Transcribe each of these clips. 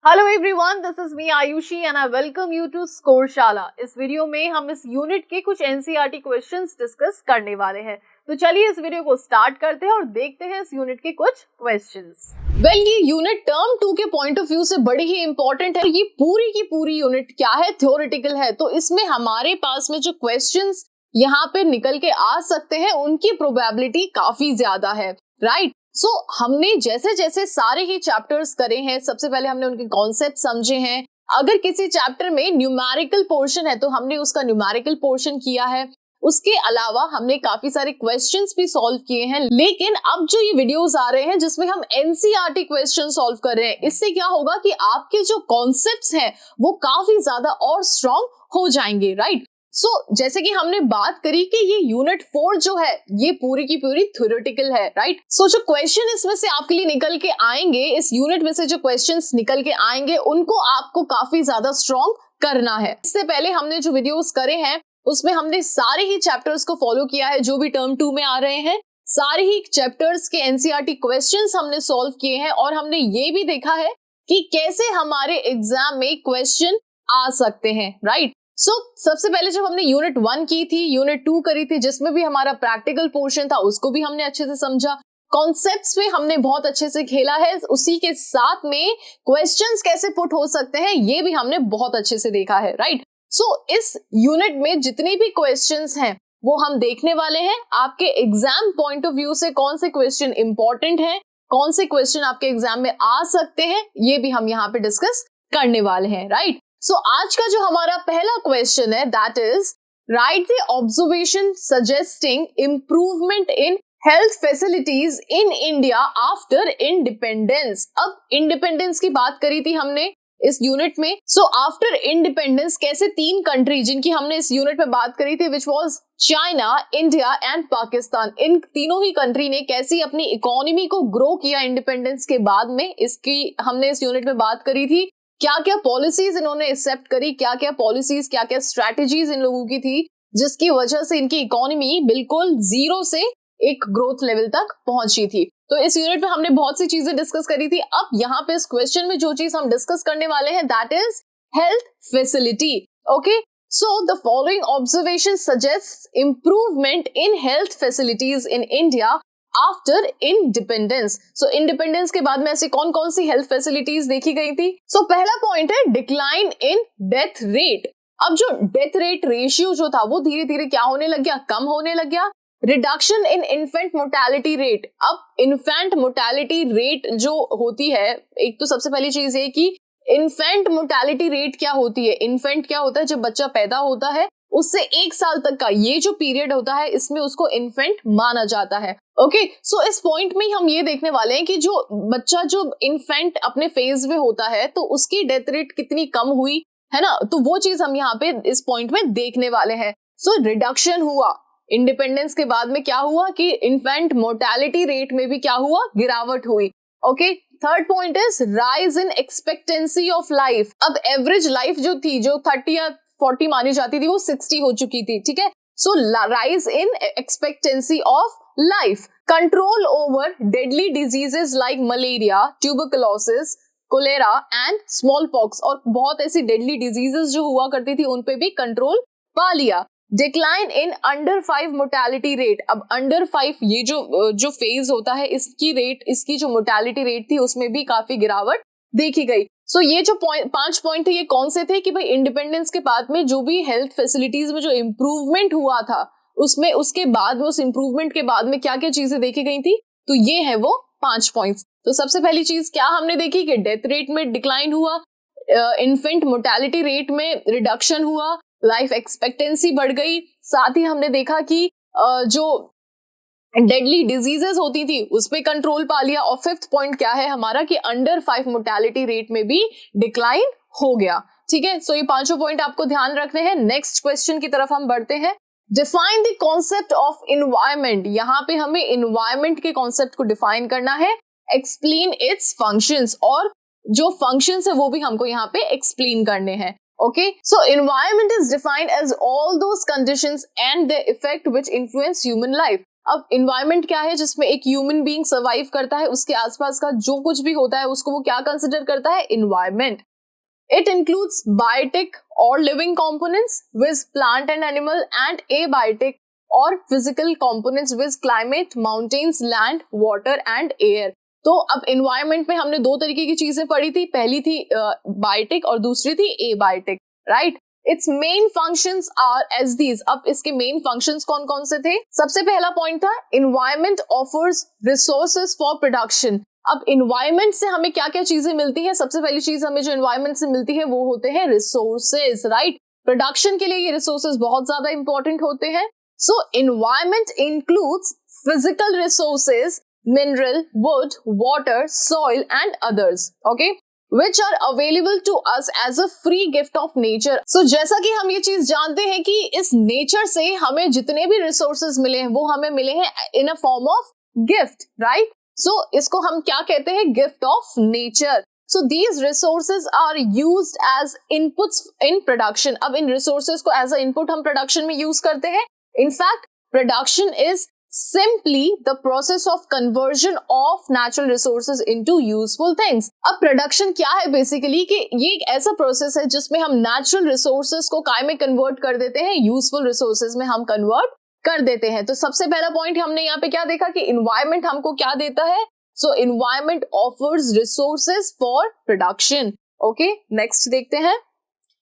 Hello everyone, this is me Ayushi and I welcome you to Scoreshala. इस video में हम इस यूनिट के कुछ एनसीईआरटी क्वेश्चंस डिस्कस करने वाले हैं। तो चलिए इस वीडियो को स्टार्ट करते हैं और देखते हैं इस यूनिट के कुछ क्वेश्चंस। ये यूनिट टर्म 2 के पॉइंट ऑफ व्यू से बड़ी ही इंपॉर्टेंट है। ये पूरी की पूरी यूनिट क्या है, थ्योरेटिकल है। तो इसमें हमारे पास में जो क्वेश्चंस यहाँ पे निकल के आ सकते हैं उनकी प्रोबेबिलिटी काफी ज्यादा है, राइट। सो हमने जैसे जैसे सारे ही चैप्टर्स करे हैं, सबसे पहले हमने उनके कॉन्सेप्ट समझे हैं। अगर किसी चैप्टर में न्यूमेरिकल पोर्शन है तो हमने उसका न्यूमेरिकल पोर्शन किया है। उसके अलावा हमने काफी सारे क्वेश्चंस भी सॉल्व किए हैं। लेकिन अब जो ये वीडियोस आ रहे हैं जिसमें हम एनसीईआरटी क्वेश्चन सॉल्व कर रहे हैं, इससे क्या होगा कि आपके जो कॉन्सेप्ट्स हैं वो काफी ज्यादा और स्ट्रॉन्ग हो जाएंगे, राइट। जैसे कि हमने बात करी कि ये यूनिट 4 जो है ये पूरी की पूरी थ्योरेटिकल है, राइट। जो क्वेश्चन इसमें से आपके लिए निकल के आएंगे, इस यूनिट में से जो क्वेश्चंस निकल के आएंगे उनको आपको काफी ज्यादा स्ट्रॉन्ग करना है। इससे पहले हमने जो वीडियोस करे हैं उसमें हमने सारे ही चैप्टर्स को फॉलो किया है जो भी टर्म 2 में आ रहे हैं। सारे ही चैप्टर्स के एनसीईआरटी क्वेश्चंस हमने सॉल्व किए हैं और हमने ये भी देखा है कि कैसे हमारे एग्जाम में क्वेश्चन आ सकते हैं, राइट। सबसे पहले जब हमने यूनिट 1 की थी, यूनिट 2 करी थी जिसमें भी हमारा प्रैक्टिकल पोर्शन था, उसको भी हमने अच्छे से समझा। कॉन्सेप्ट्स में हमने बहुत अच्छे से खेला है। उसी के साथ में क्वेश्चंस कैसे पुट हो सकते हैं ये भी हमने बहुत अच्छे से देखा है, राइट। इस यूनिट में जितने भी क्वेश्चंस हैं वो हम देखने वाले हैं। आपके एग्जाम पॉइंट ऑफ व्यू से कौन से क्वेश्चन इंपॉर्टेंट है, कौन से क्वेश्चन आपके एग्जाम में आ सकते हैं, ये भी हम यहाँ पे डिस्कस करने वाले हैं, राइट। आज का जो हमारा पहला क्वेश्चन है that is right the observation suggesting improvement in health facilities in India after independence. अब इंडिपेंडेंस की बात करी थी हमने इस यूनिट में। आफ्टर इंडिपेंडेंस कैसे 3 कंट्री जिनकी हमने इस यूनिट में बात करी थी which was China, India and Pakistan, इन तीनों ही कंट्री ने कैसी अपनी इकोनॉमी को ग्रो किया इंडिपेंडेंस के बाद में, इसकी हमने इस यूनिट में बात करी थी। क्या क्या पॉलिसीज इन्होंने एक्सेप्ट करी, क्या क्या पॉलिसीज, क्या क्या स्ट्रैटेजीज इन लोगों की थी जिसकी वजह से इनकी इकोनॉमी बिल्कुल जीरो से एक ग्रोथ लेवल तक पहुंची थी। तो इस यूनिट में हमने बहुत सी चीजें डिस्कस करी थी। अब यहाँ पे इस क्वेश्चन में जो चीज हम डिस्कस करने वाले हैं that is health facility. Okay, so the following observation suggest improvement in health facilities in India after independence. Independence के बाद में ऐसी कौन कौन सी हेल्थ फैसिलिटीज देखी गई थी। पहला पॉइंट है डिक्लाइन इन डेथ रेट। अब जो डेथ रेट रेशियो जो था वो धीरे धीरे क्या होने लग गया, कम होने लग गया। Reduction in infant mortality rate. अब इन्फेंट मोर्टेलिटी रेट जो होती है, एक तो सबसे पहली चीज है कि इन्फेंट मोर्टेलिटी रेट क्या होती है। इन्फेंट क्या होता है, जब बच्चा पैदा होता है उससे 1 साल तक का ये जो पीरियड होता है इसमें उसको इन्फेंट माना जाता है। ओके, इस पॉइंट में हम ये देखने वाले हैं कि जो बच्चा जो इन्फेंट अपने फेज में होता है तो उसकी डेथ रेट कितनी कम हुई है ना, तो वो चीज हम यहाँ पे इस पॉइंट में देखने वाले हैं। रिडक्शन हुआ इंडिपेंडेंस के बाद में, क्या हुआ कि इन्फेंट मोर्टेलिटी रेट में भी क्या हुआ, गिरावट हुई। Okay, third point is rise in expectancy of life. अब एवरेज लाइफ जो थी, जो 30 या 40 मानी जाती थी, वो 60 हो चुकी थी, ठीक है। Rise in expectancy of life, control over deadly diseases like malaria, tuberculosis, cholera and small pox, और बहुत ऐसी डेडली डिजीजेस जो हुआ करती थी उन पे भी कंट्रोल पा लिया। Decline in under 5 mortality rate. अब अंडर 5 ये जो फेज होता है इसकी रेट, इसकी जो मोर्टेलिटी रेट थी उसमें भी काफी गिरावट देखी गई। ये जो 5 पॉइंट थे ये कौन से थे कि भाई इंडिपेंडेंस के बाद में जो भी हेल्थ फैसिलिटीज में जो इम्प्रूवमेंट हुआ था उसमें, उसके बाद में उस इम्प्रूवमेंट के बाद में क्या क्या चीजें देखी गई थी, तो ये है वो 5 पॉइंट्स। तो सबसे पहली चीज क्या हमने देखी कि डेथ रेट में डिक्लाइन हुआ, इन्फेंट मोर्टेलिटी रेट में रिडक्शन हुआ, लाइफ एक्सपेक्टेंसी बढ़ गई, साथ ही हमने देखा कि जो डेडली डिजीजेस होती थी उस पे कंट्रोल पा लिया, और 5th पॉइंट क्या है हमारा कि अंडर 5 मोर्टेलिटी रेट में भी डिक्लाइन हो गया, ठीक है। ये 5 पॉइंट आपको ध्यान रखने हैं। नेक्स्ट क्वेश्चन की तरफ हम बढ़ते हैं। Define the concept of environment. यहाँ पे हमें इन्वायरमेंट के कॉन्सेप्ट को डिफाइन करना है। एक्सप्लेन इट्स फंक्शंस, और जो फंक्शंस है वो भी हमको यहाँ पे एक्सप्लेन करने हैं। Okay, so environment is defined as all those conditions and their effect which influence human life. अब इन्वायरमेंट क्या है, जिसमें एक ह्यूमन बीइंग सर्वाइव करता है, उसके आसपास का जो कुछ भी होता है उसको वो क्या कंसिडर करता है, environment. It includes biotic or living components with plant and animal and abiotic or physical components with climate, mountains, land, water and air. तो अब environment में हमने दो तरीके की चीजें पढ़ी थी, पहली थी biotic और दूसरी थी abiotic, right? Its main functions are as these. अब इसके main functions कौन कौन से थे? सबसे पहला point था environment offers resources for production. अब इन्वायरमेंट से हमें क्या क्या चीजें मिलती है, सबसे पहली चीज हमें जो इन्वायरमेंट से मिलती है वो होते हैं रिसोर्सेज, राइट? प्रोडक्शन के लिए ये रिसोर्सेज बहुत ज्यादा इंपॉर्टेंट होते हैं. So environment includes physical resources, mineral, wood, water, soil and others, okay, which are available to us as a free gift of nature. So जैसा कि हम ये चीज जानते हैं कि इस नेचर से हमें जितने भी रिसोर्सेज मिले हैं वो हमें मिले हैं in a form of gift, right? So, इसको हम क्या कहते हैं, gift of nature. So these resources are used as inputs in production. अब इन resources को as a input हम production में use करते हैं. In fact, production is simply the process of conversion of natural resources into useful things. अब production क्या है basically कि ये एक ऐसा process है जिसमें हम natural resources को काय में convert कर देते हैं, useful resources में हम convert कर देते हैं. तो सबसे पहला पॉइंट हमने यहाँ पे क्या देखा कि इन्वायरमेंट हमको क्या देता है. So environment offers resources for production. Okay, next देखते हैं.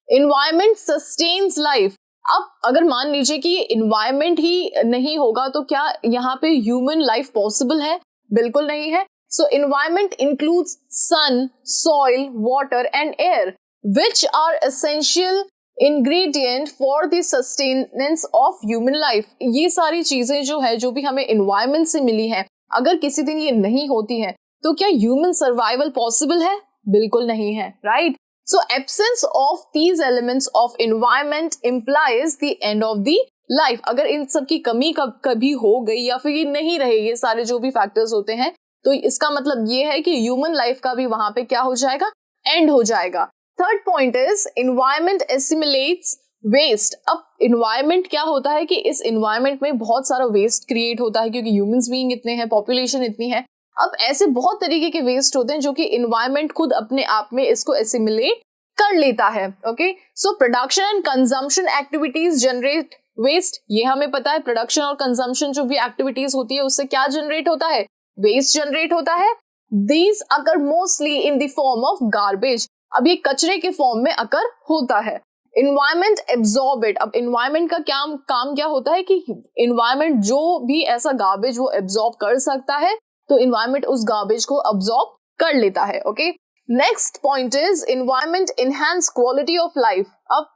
Environment sustains life. अब अगर मान लीजिए कि इन्वायरमेंट ही नहीं होगा तो क्या यहाँ पे ह्यूमन लाइफ पॉसिबल है? बिल्कुल नहीं है. So environment includes sun, soil, water and air which are essential ingredient for the sustenance of human life. ये सारी चीजें जो है, जो भी हमें environment से मिली है, अगर किसी दिन ये नहीं होती है तो क्या human survival possible है? बिल्कुल नहीं है, right? So absence of these elements of environment implies the end of the life. अगर इन सब की कमी कभी हो गई या फिर ये नहीं रहे, ये सारे जो भी फैक्टर्स होते हैं, तो इसका मतलब ये है कि ह्यूमन लाइफ का भी वहां पे क्या हो जाएगा, एंड हो जाएगा. Third point is environment assimilates waste. अब environment क्या होता है कि इस environment में बहुत सारा waste क्रिएट होता है क्योंकि ह्यूमंस बीइंग इतने हैं, पॉपुलेशन इतनी है. अब ऐसे बहुत तरीके के वेस्ट होते हैं जो कि environment खुद अपने आप में इसको assimilate कर लेता है. Okay, so production and consumption activities generate waste. ये हमें पता है, प्रोडक्शन और कंजम्पशन जो भी एक्टिविटीज होती है उससे क्या जनरेट होता है, वेस्ट जनरेट होता है. These occur mostly in the form of garbage. अब ये कचरे के फॉर्म में अकर होता है. Environment absorb it. अब इन्वायरमेंट का काम क्या होता है कि इन्वायरमेंट जो भी ऐसा गार्बेज वो एब्जॉर्ब कर सकता है, तो इन्वायरमेंट उस गार्बेज को एब्जॉर्ब कर लेता है. Okay, next point is environment enhance quality of life. अब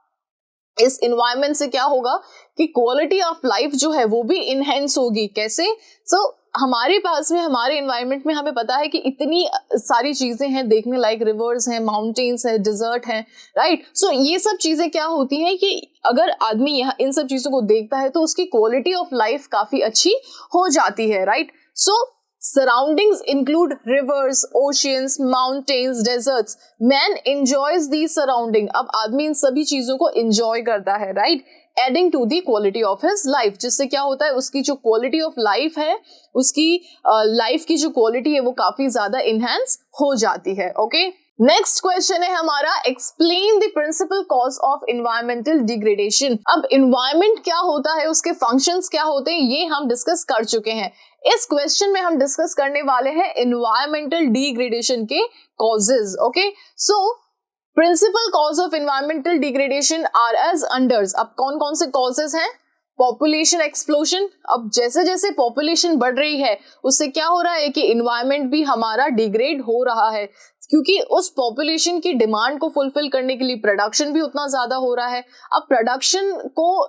इस इन्वायरमेंट से क्या होगा कि क्वालिटी ऑफ लाइफ जो है वो भी इनहेंस होगी. कैसे? सो हमारे पास में, हमारे एनवायरनमेंट में हमें पता है कि इतनी सारी चीजें हैं देखने लायक, रिवर्स हैं, माउंटेन्स हैं, डिजर्ट हैं, राइट? सो ये सब चीजें क्या होती हैं कि अगर आदमी यहाँ इन सब चीजों को देखता है तो उसकी क्वालिटी ऑफ लाइफ काफी अच्छी हो जाती है, right? So surroundings include rivers, oceans, mountains, deserts. Man enjoys these surrounding. अब आदमी इन सभी चीजों को enjoy करता है, right? Adding to the quality of his life. जिससे क्या होता है, उसकी जो quality of life है, उसकी life की जो quality है वो काफी ज्यादा enhance हो जाती है. Okay? नेक्स्ट क्वेश्चन है हमारा, explain the principle cause of environmental degradation. अब एनवायरमेंट क्या होता है, उसके फंक्शंस क्या होते हैं, ये हम डिस्कस कर चुके हैं. इस क्वेश्चन में हम डिस्कस करने वाले हैं एनवायरमेंटल डिग्रेडेशन के causes. Okay, so principal cause of environmental degradation are as unders. अब कौन कौन से कॉजेज हैं? Population explosion. अब जैसे जैसे पॉपुलेशन बढ़ रही है उससे क्या हो रहा है कि एनवायरमेंट भी हमारा डिग्रेड हो रहा है, क्योंकि उस पॉपुलेशन की डिमांड को फुलफिल करने के लिए प्रोडक्शन भी उतना ज्यादा हो रहा है. अब प्रोडक्शन को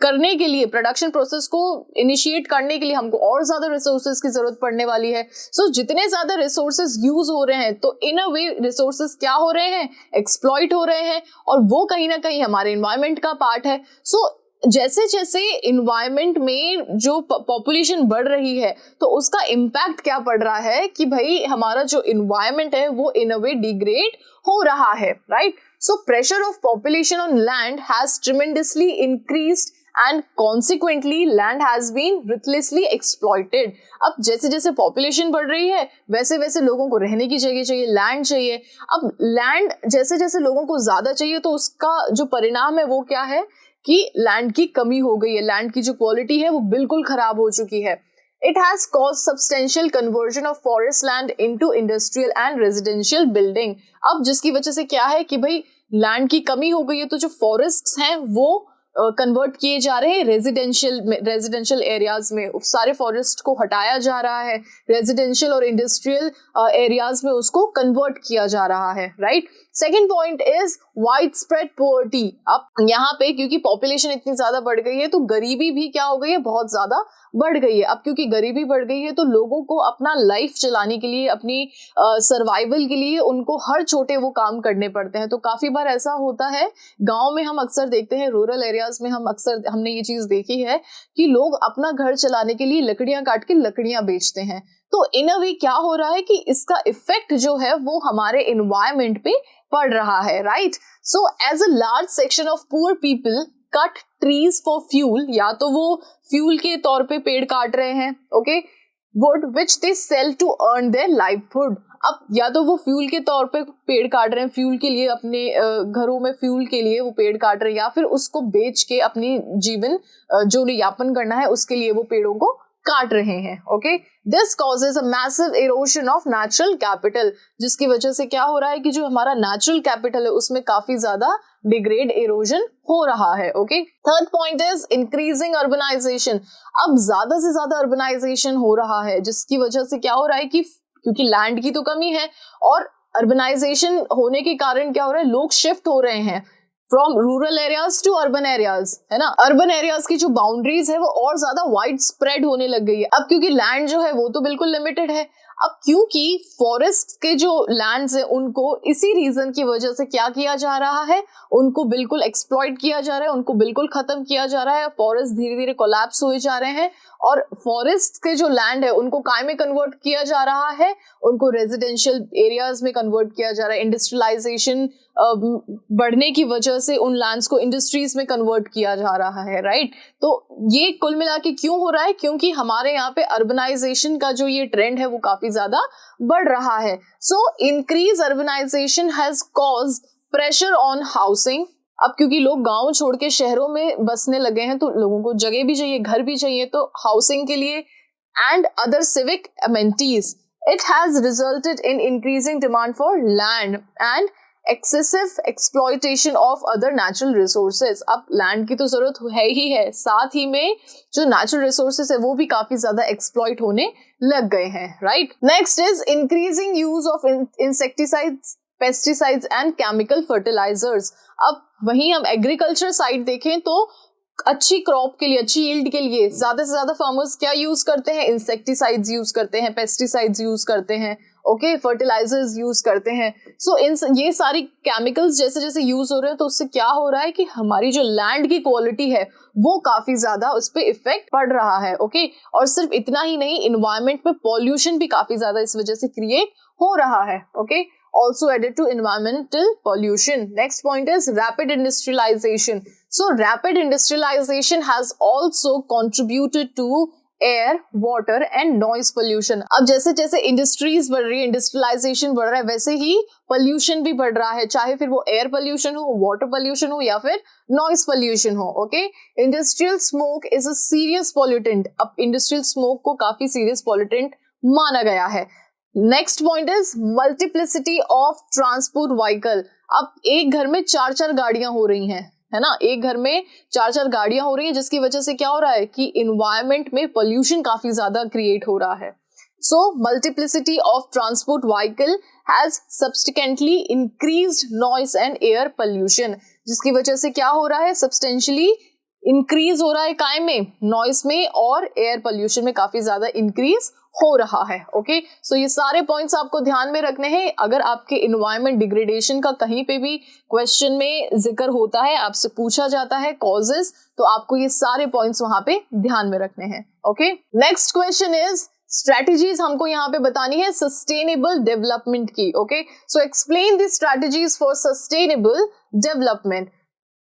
करने के लिए, प्रोडक्शन प्रोसेस को इनिशिएट करने के लिए हमको और ज्यादा रिसोर्सेज की जरूरत पड़ने वाली है. सो जितने ज्यादा रिसोर्सेज यूज हो रहे हैं तो इन अ वे रिसोर्सेज क्या हो रहे हैं, एक्सप्लॉइट हो रहे हैं, और वो कहीं ना कहीं हमारे एनवायरमेंट का पार्ट है. सो जैसे जैसे इन्वायरमेंट में जो पॉपुलेशन बढ़ रही है तो उसका इम्पैक्ट क्या पड़ रहा है कि भाई हमारा जो इन्वायरमेंट है वो इन अ वे डिग्रेड हो रहा है, right? So pressure of population on land has tremendously increased and consequently land has been ruthlessly exploited. अब जैसे जैसे पॉपुलेशन बढ़ रही है वैसे वैसे लोगों को रहने की जगह चाहिए, लैंड चाहिए. अब लैंड जैसे जैसे लोगों को ज्यादा चाहिए तो उसका जो परिणाम है वो क्या है कि लैंड की कमी हो गई है, लैंड की जो क्वालिटी है वो बिल्कुल खराब हो चुकी है. It has caused substantial conversion of forest land into industrial and residential building. अब जिसकी वजह से क्या है कि भाई लैंड की कमी हो गई है तो जो फॉरेस्ट हैं वो कन्वर्ट किए जा रहे हैं रेजिडेंशियल एरियाज में. सारे फॉरेस्ट को हटाया जा रहा है, रेजिडेंशियल और इंडस्ट्रियल एरियाज में उसको कन्वर्ट किया जा रहा है. Right. Second point is wide spread poverty. अब यहाँ पे क्योंकि पॉपुलेशन इतनी ज्यादा बढ़ गई है तो गरीबी भी क्या हो गई है, बहुत ज्यादा बढ़ गई है. अब क्योंकि गरीबी बढ़ गई है तो लोगों को अपना लाइफ चलाने के लिए, अपनी सर्वाइवल के लिए उनको हर छोटे वो काम करने पड़ते हैं. तो काफी बार ऐसा होता है, गांव में हम अक्सर देखते हैं, रूरल एरियाज में हमने ये चीज देखी है कि लोग अपना घर चलाने के लिए लकड़ियां काट के लकड़ियां बेचते हैं. तो इन अ वे क्या हो रहा है कि इसका इफेक्ट जो है वो हमारे एनवायरमेंट पे पड़ रहा है. Right. So as a large section of poor people cut trees for fuel, या तो वो फ्यूल के तौर पे पेड़ काट रहे हैं, okay, wood which they sell to earn their livelihood. अब या तो वो फ्यूल के तौर पे पेड़ काट रहे हैं, फ्यूल के लिए, अपने घरों में फ्यूल के लिए वो पेड़ काट रहे हैं, या फिर उसको बेच के अपनी जीवन जो यापन करना है उसके लिए वो पेड़ों को काट रहे हैं. Okay. This causes a massive erosion of natural capital, जिसकी वजह से क्या हो रहा है कि जो हमारा नेचुरल कैपिटल है उसमें काफी ज्यादा डिग्रेड इरोजन हो रहा है. Okay. Third point is increasing urbanisation. अब ज्यादा से ज्यादा अर्बनाइजेशन हो रहा है जिसकी वजह से क्या हो रहा है कि क्योंकि लैंड की तो कमी है और अर्बनाइजेशन होने के कारण क्या हो रहा है, लोग शिफ्ट हो रहे हैं from rural areas to urban areas, है ना. अर्बन एरियाज की जो बाउंड्रीज है वो और ज्यादा वाइड स्प्रेड होने लग गई है. अब क्योंकि लैंड जो है वो तो बिल्कुल लिमिटेड है, अब क्योंकि फॉरेस्ट के जो लैंड्स है उनको इसी रीजन की वजह से क्या किया जा रहा है, उनको बिल्कुल एक्सप्लॉइट किया जा रहा है, उनको बिल्कुल खत्म किया जा रहा है. फॉरेस्ट धीरे धीरे कोलैप्स हुए जा रहे हैं और फॉरेस्ट के जो लैंड है उनको काय में कन्वर्ट किया जा रहा है, उनको रेजिडेंशियल एरियाज में कन्वर्ट किया जा रहा है. इंडस्ट्रियलाइजेशन बढ़ने की वजह से उन लैंड्स को इंडस्ट्रीज में कन्वर्ट किया जा रहा है. राइट. तो ये कुल मिला के क्यों हो रहा है, क्योंकि हमारे यहाँ पे अर्बनाइजेशन का जो ये ट्रेंड है वो काफी ज्यादा बढ़ रहा है. So increase urbanisation has caused pressure on housing. अब क्योंकि लोग गांव छोड़ के शहरों में बसने लगे हैं तो लोगों को जगह भी चाहिए, घर भी चाहिए, तो हाउसिंग के लिए and other civic amenities. It has resulted in increasing demand for land and excessive exploitation of other natural resources. अब लैंड की तो जरूरत है ही है, साथ ही में जो नेचुरल रिसोर्सेज है वो भी काफी ज्यादा एक्सप्लॉइट होने लग गए हैं. Right. Next is increasing use of insecticides, pesticides and chemical fertilisers. अब वहीं हम एग्रीकल्चर साइड देखें तो अच्छी क्रॉप के लिए, अच्छी यील्ड के लिए ज्यादा से ज्यादा फार्मर्स क्या यूज करते हैं, इंसेक्टिसाइड्स यूज करते हैं, पेस्टिसाइड्स यूज करते हैं, ओके, फर्टिलाइजर्स यूज करते हैं. सो ये सारी केमिकल्स जैसे जैसे यूज हो रहे हैं तो उससे क्या हो रहा है कि हमारी जो लैंड की क्वालिटी है वो काफी ज्यादा उस पर इफेक्ट पड़ रहा है. ओके. और सिर्फ इतना ही नहीं, इन्वायरमेंट में पॉल्यूशन भी काफी ज्यादा इस वजह से क्रिएट हो रहा है. Okay. Also added to environmental pollution. Next point is rapid industrialization. So rapid industrialization has also contributed to air, water and noise pollution. अब जैसे जैसे इंडस्ट्रीज बढ़ रही है, इंडस्ट्रियलाइजेशन बढ़ रहा है, वैसे ही पोल्यूशन भी बढ़ रहा है, चाहे फिर वो एयर पोल्यूशन हो, वाटर पोल्यूशन हो या फिर नॉइज पोल्यूशन हो. Okay. Industrial smoke is a serious pollutant. अब इंडस्ट्रियल स्मोक को काफी सीरियस पॉल्यूटेंट माना गया है. Next point is multiplicity of transport vehicle. अब एक घर में 4-4 गाड़ियां हो रही हैं, है ना, एक घर में 4-4 गाड़ियां हो रही हैं जिसकी वजह से क्या हो रहा है कि एनवायरनमेंट में पोल्यूशन काफी ज्यादा क्रिएट हो रहा है. So multiplicity of transport vehicle has subsequently increased noise and air pollution, जिसकी वजह से क्या हो रहा है, सब्सटेंशियली इंक्रीज हो रहा है काय में, नॉइस में और एयर पोल्यूशन में काफी ज्यादा इंक्रीज हो रहा है. ओके. सो ये सारे पॉइंट्स आपको ध्यान में रखने हैं. अगर आपके एनवायरनमेंट डिग्रेडेशन का कहीं पे भी क्वेश्चन में जिक्र होता है, आपसे पूछा जाता है कॉजेस, तो आपको ये सारे पॉइंट्स वहां पे ध्यान में रखने हैं. Okay. Next question is strategies हमको यहाँ पे बतानी है सस्टेनेबल डेवलपमेंट की. Okay. So explain the strategies for sustainable development.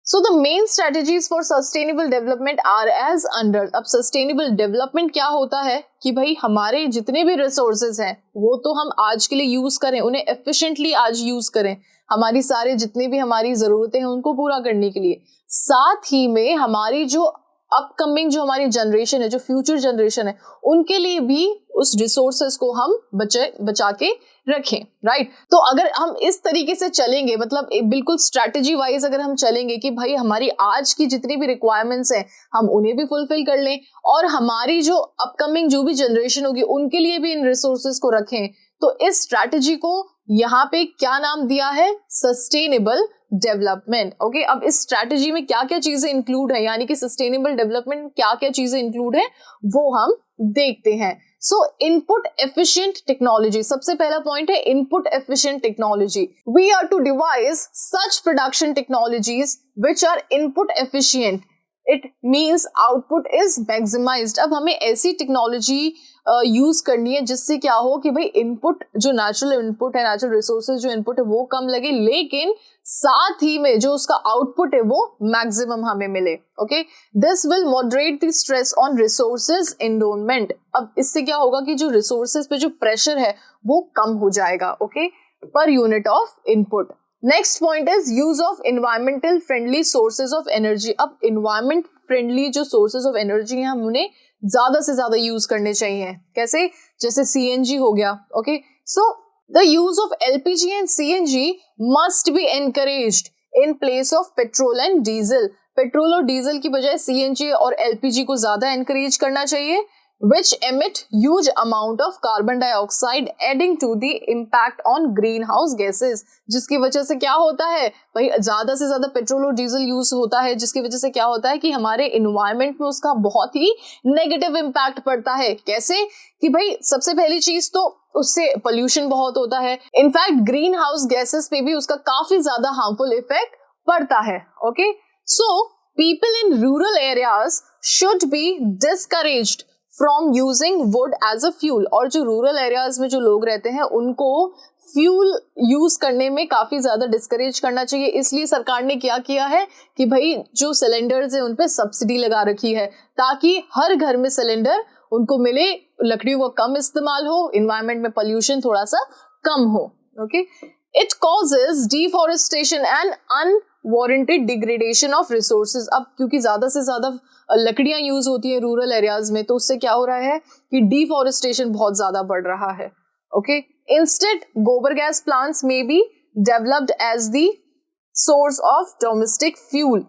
So the main strategies for sustainable development are as under. अब सस्टेनेबल डेवलपमेंट क्या होता है कि भाई हमारे जितने भी रिसोर्सेज हैं वो तो हम आज के लिए यूज करें, उन्हें एफिशिएंटली आज यूज करें, हमारी सारे जितनी भी हमारी जरूरतें हैं उनको पूरा करने के लिए। साथ ही में हमारी जो अपकमिंग जो हमारी जनरेशन है, जो फ्यूचर जनरेशन है, उनके लिए भी उस रिसोर्सेस को हम बचा के रखें, राइट। तो अगर हम इस तरीके से चलेंगे, मतलब बिल्कुल स्ट्रैटेजी वाइज अगर हम चलेंगे कि भाई हमारी आज की जितनी भी रिक्वायरमेंट्स हैं हम उन्हें भी फुलफिल कर लें और हमारी जो अपकमिंग जो भी जनरेशन होगी उनके लिए भी इन रिसोर्सेस को रखें, तो इस स्ट्रैटेजी को यहाँ पे क्या नाम दिया है? Sustainable development. ओके, अब इस स्ट्रैटेजी में क्या क्या चीजें इंक्लूड है, यानी कि सस्टेनेबल डेवलपमेंट में क्या क्या चीजें इंक्लूड है वो हम देखते हैं। सो इनपुट एफिशिएंट टेक्नोलॉजी, सबसे पहला पॉइंट है input efficient technology. We are to devise such production technologies which are input efficient, it means output is maximised. अब हमें ऐसी टेक्नोलॉजी यूज करनी है जिससे क्या हो कि भाई इनपुट जो नेचुरल इनपुट है, नेचुरल रिसोर्सेज जो इनपुट है वो कम लगे, लेकिन साथ ही में जो उसका आउटपुट है वो मैक्सिमम हमें मिले। Okay, this will moderate the stress on resources endowment. अब इससे क्या होगा कि जो रिसोर्सेज पे जो प्रेशर है वो कम हो जाएगा, okay, per unit of input. Next point is use of environmental friendly sources of energy. अब एनवायरमेंट फ्रेंडली जो सोर्सेज ऑफ एनर्जी हैं हम उन्हें ज्यादा से ज्यादा यूज करने चाहिए। कैसे? जैसे सीएनजी हो गया। Okay, so the use of LPG and CNG must be encouraged in place of petrol and diesel. Petrol और डीजल की बजाय सीएनजी और एलपीजी को ज्यादा एनकरेज करना चाहिए, which emit huge amount of carbon dioxide adding to the impact on greenhouse gases। जिसकी वजह से क्या होता है भाई, ज्यादा से ज्यादा पेट्रोल और डीजल यूज होता है, जिसकी वजह से क्या होता है कि हमारे एनवायरमेंट में उसका बहुत ही नेगेटिव इम्पैक्ट पड़ता है। कैसे? कि भाई सबसे पहली चीज तो उससे पोल्यूशन बहुत होता है, इनफैक्ट ग्रीन हाउस गैसेस पे भी उसका काफी ज्यादा हार्मफुल इफेक्ट पड़ता है। Okay, so people in rural areas should be discouraged from using wood as a fuel. और जो रूरल एरियाज में जो लोग रहते हैं उनको फ्यूल यूज करने में काफी ज्यादा डिस्करेज करना चाहिए। इसलिए सरकार ने क्या किया है कि भाई जो सिलेंडर्स है उन पे सब्सिडी लगा रखी है ताकि हर घर में सिलेंडर उनको मिले, लकड़ियों का कम इस्तेमाल हो, एनवायरमेंट में पोल्यूशन थोड़ा सा कम हो। Okay, it causes deforestation and unwarranted degradation of resources. अब क्योंकि ज्यादा से ज्यादा लकड़ियां यूज होती है रूरल एरियाज में, तो उससे क्या हो रहा है कि डिफॉरेस्टेशन बहुत ज्यादा बढ़ रहा है। Okay, instead gobar gas plants may be developed as the source of domestic fuel.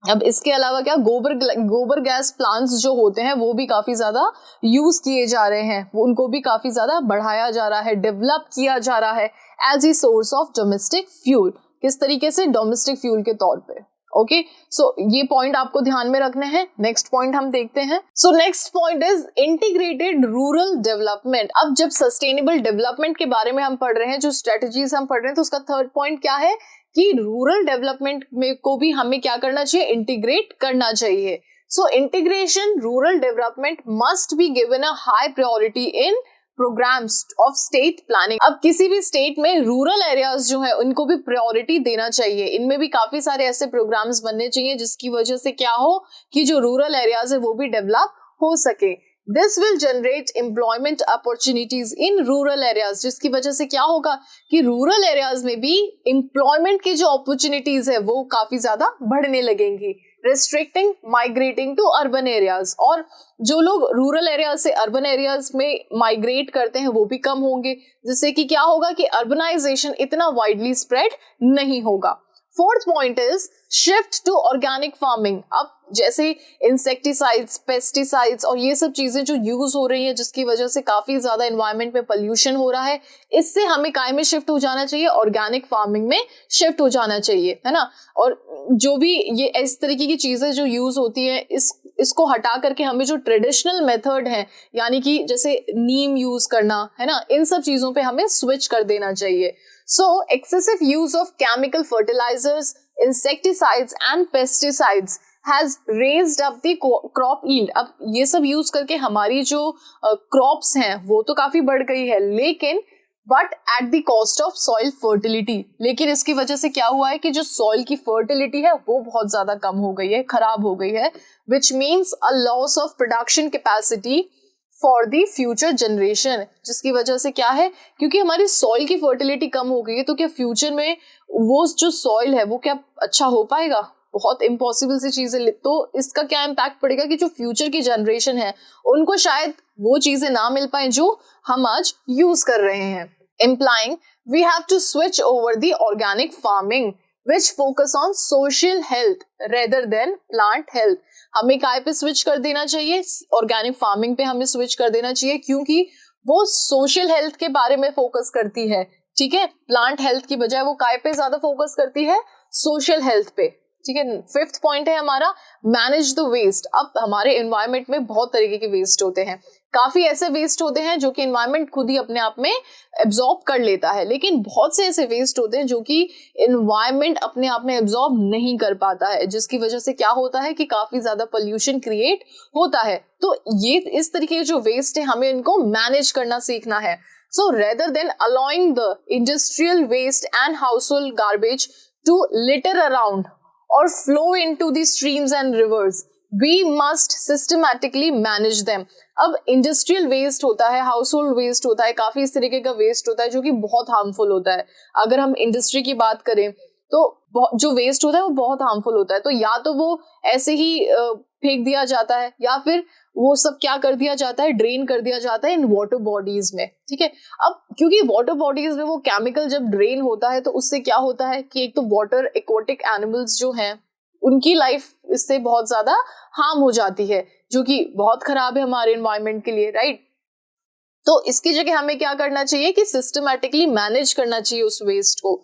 अब इसके अलावा क्या, गोबर गैस प्लांट्स जो होते हैं वो भी काफी ज्यादा यूज किए जा रहे हैं, उनको भी काफी ज्यादा बढ़ाया जा रहा है, डेवलप किया जा रहा है as a source of domestic fuel. किस तरीके से? डोमेस्टिक फ्यूल के तौर पे। ओके, सो ये पॉइंट आपको ध्यान में रखने हैं। नेक्स्ट पॉइंट हम देखते हैं। So next point is integrated rural development. अब जब सस्टेनेबल डेवलपमेंट के बारे में हम पढ़ रहे हैं, जो स्ट्रेटजीज हम पढ़ रहे हैं, तो उसका थर्ड पॉइंट क्या है कि रूरल डेवलपमेंट में को भी हमें क्या करना चाहिए? इंटीग्रेट करना चाहिए। So integration rural development must be given a high priority in programmes of state planning. अब किसी भी स्टेट में रूरल एरियाज जो है उनको भी प्रायोरिटी देना चाहिए, इनमें भी काफी सारे ऐसे प्रोग्राम्स बनने चाहिए जिसकी वजह से क्या हो कि जो रूरल एरियाज है वो भी डेवलप हो सके। This will generate employment opportunities in rural areas, जिसकी वजह से क्या होगा कि रूरल एरियाज में भी एम्प्लॉयमेंट की जो अपॉर्चुनिटीज है वो काफी ज्यादा बढ़ने लगेंगी। Restricting migrating to urban areas, और जो लोग रूरल एरियाज से अर्बन एरियाज में माइग्रेट करते हैं वो भी कम होंगे, जिससे कि क्या होगा कि अर्बनाइजेशन इतना वाइडली स्प्रेड नहीं होगा। Fourth point is shift to organic farming. अब जैसे इंसेक्टिसाइड्स, पेस्टिसाइड्स और ये सब चीजें जो यूज हो रही है जिसकी वजह से काफी ज्यादा एनवायरनमेंट में पोल्यूशन हो रहा है, इससे हमें काय में शिफ्ट हो जाना चाहिए? ऑर्गेनिक फार्मिंग में शिफ्ट हो जाना चाहिए, है ना। और जो भी ये इस तरीके की चीजें जो यूज होती है इसको हटा करके हमें जो ट्रेडिशनल मेथड है, यानी कि जैसे नीम यूज करना, है ना, इन सब चीजों पे हमें स्विच कर देना चाहिए। So, excessive use of chemical fertilizers, insecticides and pesticides has raised up the crop yield। अब ये सब यूज करके हमारी जो क्रॉप्स हैं वो तो काफी बढ़ गई है, लेकिन but at the cost of soil fertility. लेकिन इसकी वजह से क्या हुआ है कि जो सॉइल की फर्टिलिटी है वो बहुत ज्यादा कम हो गई है, खराब हो गई है, which means a loss of production capacity for the future generation. जिसकी वजह से क्या है, क्योंकि हमारी सॉइल की फर्टिलिटी कम हो गई है, तो क्या फ्यूचर में वो जो सॉइल है वो क्या अच्छा हो पाएगा? बहुत इम्पॉसिबल सी चीजें। तो इसका क्या इम्पैक्ट पड़ेगा कि जो फ्यूचर की जनरेशन है उनको शायद वो चीजें ना मिल पाए जो हम आज यूज कर रहे हैं। Implying we have to switch over the organic farming which focus on social health rather than plant health। हमें काय पे स्विच कर देना चाहिए? ऑर्गेनिक फार्मिंग पे हमें स्विच कर देना चाहिए, क्योंकि वो सोशल हेल्थ के बारे में फोकस करती है, ठीक है। प्लांट हेल्थ की बजाय वो काय पे ज्यादा फोकस करती है? सोशल हेल्थ पे, ठीक है। फिफ्थ पॉइंट है हमारा मैनेज द वेस्ट। अब हमारे एनवायरनमेंट में बहुत तरीके के वेस्ट होते हैं, काफी ऐसे वेस्ट होते हैं जो कि एनवायरनमेंट खुद ही अपने आप में एब्जॉर्ब कर लेता है, लेकिन बहुत से ऐसे वेस्ट होते हैं जो कि एनवायरनमेंट अपने आप में एब्जॉर्ब नहीं कर पाता है, जिसकी वजह से क्या होता है कि काफी ज्यादा पोल्यूशन क्रिएट होता है। तो ये इस तरीके के जो वेस्ट है हमें इनको मैनेज करना सीखना है। So rather than allowing the industrial waste and household garbage to litter around or flow into the streams and rivers, we must systematically manage them। अब इंडस्ट्रियल वेस्ट होता है, हाउस होल्ड वेस्ट होता है, काफी इस तरीके का वेस्ट होता है जो कि बहुत हार्मफुल होता है। अगर हम इंडस्ट्री की बात करें तो जो वेस्ट होता है वो बहुत हार्मफुल होता है। तो या तो वो ऐसे ही फेंक दिया जाता है, या फिर वो सब क्या कर दिया जाता है, ड्रेन कर दिया जाता है इन वाटर बॉडीज में, ठीक है। अब क्योंकि वाटर बॉडीज में वो केमिकल जब ड्रेन होता है तो उससे क्या होता है कि एक तो वाटर एक्वाटिक एनिमल्स जो हैं उनकी लाइफ इससे बहुत ज्यादा हार्म हो जाती है, जो कि बहुत खराब है हमारे एनवायरनमेंट के लिए, राइट। तो इसकी जगह हमें क्या करना चाहिए कि सिस्टमैटिकली मैनेज करना चाहिए उस वेस्ट को।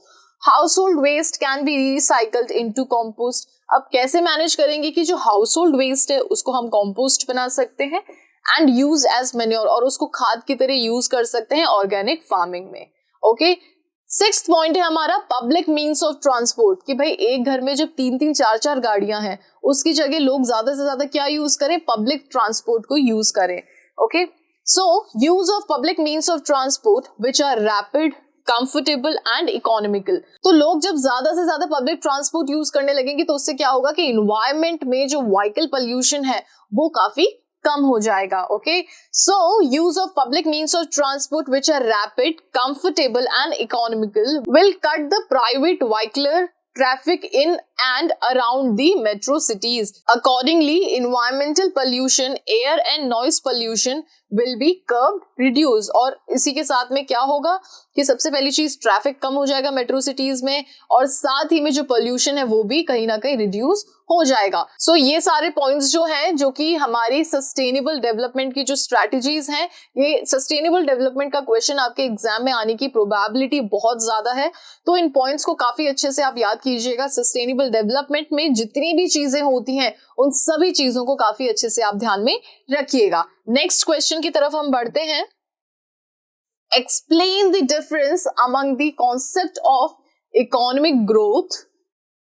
Household waste can be recycled into compost. अब कैसे मैनेज करेंगे कि जो हाउसहोल्ड वेस्ट है उसको हम कंपोस्ट बना सकते हैं एंड यूज एज मैन्योर, और उसको खाद की तरह यूज कर सकते हैं ऑर्गेनिक फार्मिंग में। ओके, सिक्स्थ पॉइंट है हमारा पब्लिक मीन्स ऑफ ट्रांसपोर्ट, कि भाई एक घर में जब 3-3 4-4 गाड़ियां हैं उसकी जगह लोग ज्यादा से ज्यादा क्या यूज करें? पब्लिक ट्रांसपोर्ट को यूज करें। Okay, so use of public means of transport which are rapid, comfortable and economical. तो लोग जब ज्यादा से ज्यादा पब्लिक ट्रांसपोर्ट यूज करने लगेंगे तो उससे क्या होगा कि एनवायरनमेंट में जो व्हीकल पोल्यूशन है वो काफी कम हो जाएगा। Okay, so use of public means of transport which are rapid, comfortable and economical will cut the private vehicular traffic in and around the metro cities. Accordingly, environmental pollution, air and noise pollution will be curbed, reduced। और इसी के साथ में क्या होगा कि सबसे पहली चीज ट्रैफिक कम हो जाएगा मेट्रो सिटीज में, और साथ ही में जो पोल्यूशन है वो भी कहीं ना कहीं रिड्यूस हो जाएगा। सो ये सारे पॉइंट्स जो हैं जो कि हमारी सस्टेनेबल डेवलपमेंट की जो स्ट्रैटेजीज हैं, ये सस्टेनेबल डेवलपमेंट का क्वेश्चन आपके एग्जाम में आने की प्रोबेबिलिटी बहुत ज्यादा है, तो इन पॉइंट्स को काफी अच्छे से आप याद कीजिएगा। सस्टेनेबल डेवलपमेंट में जितनी भी चीजें होती हैं उन सभी चीजों को काफी अच्छे से आप ध्यान में रखिएगा। नेक्स्ट क्वेश्चन की तरफ हम बढ़ते हैं। Explain the difference among the concept of economic growth,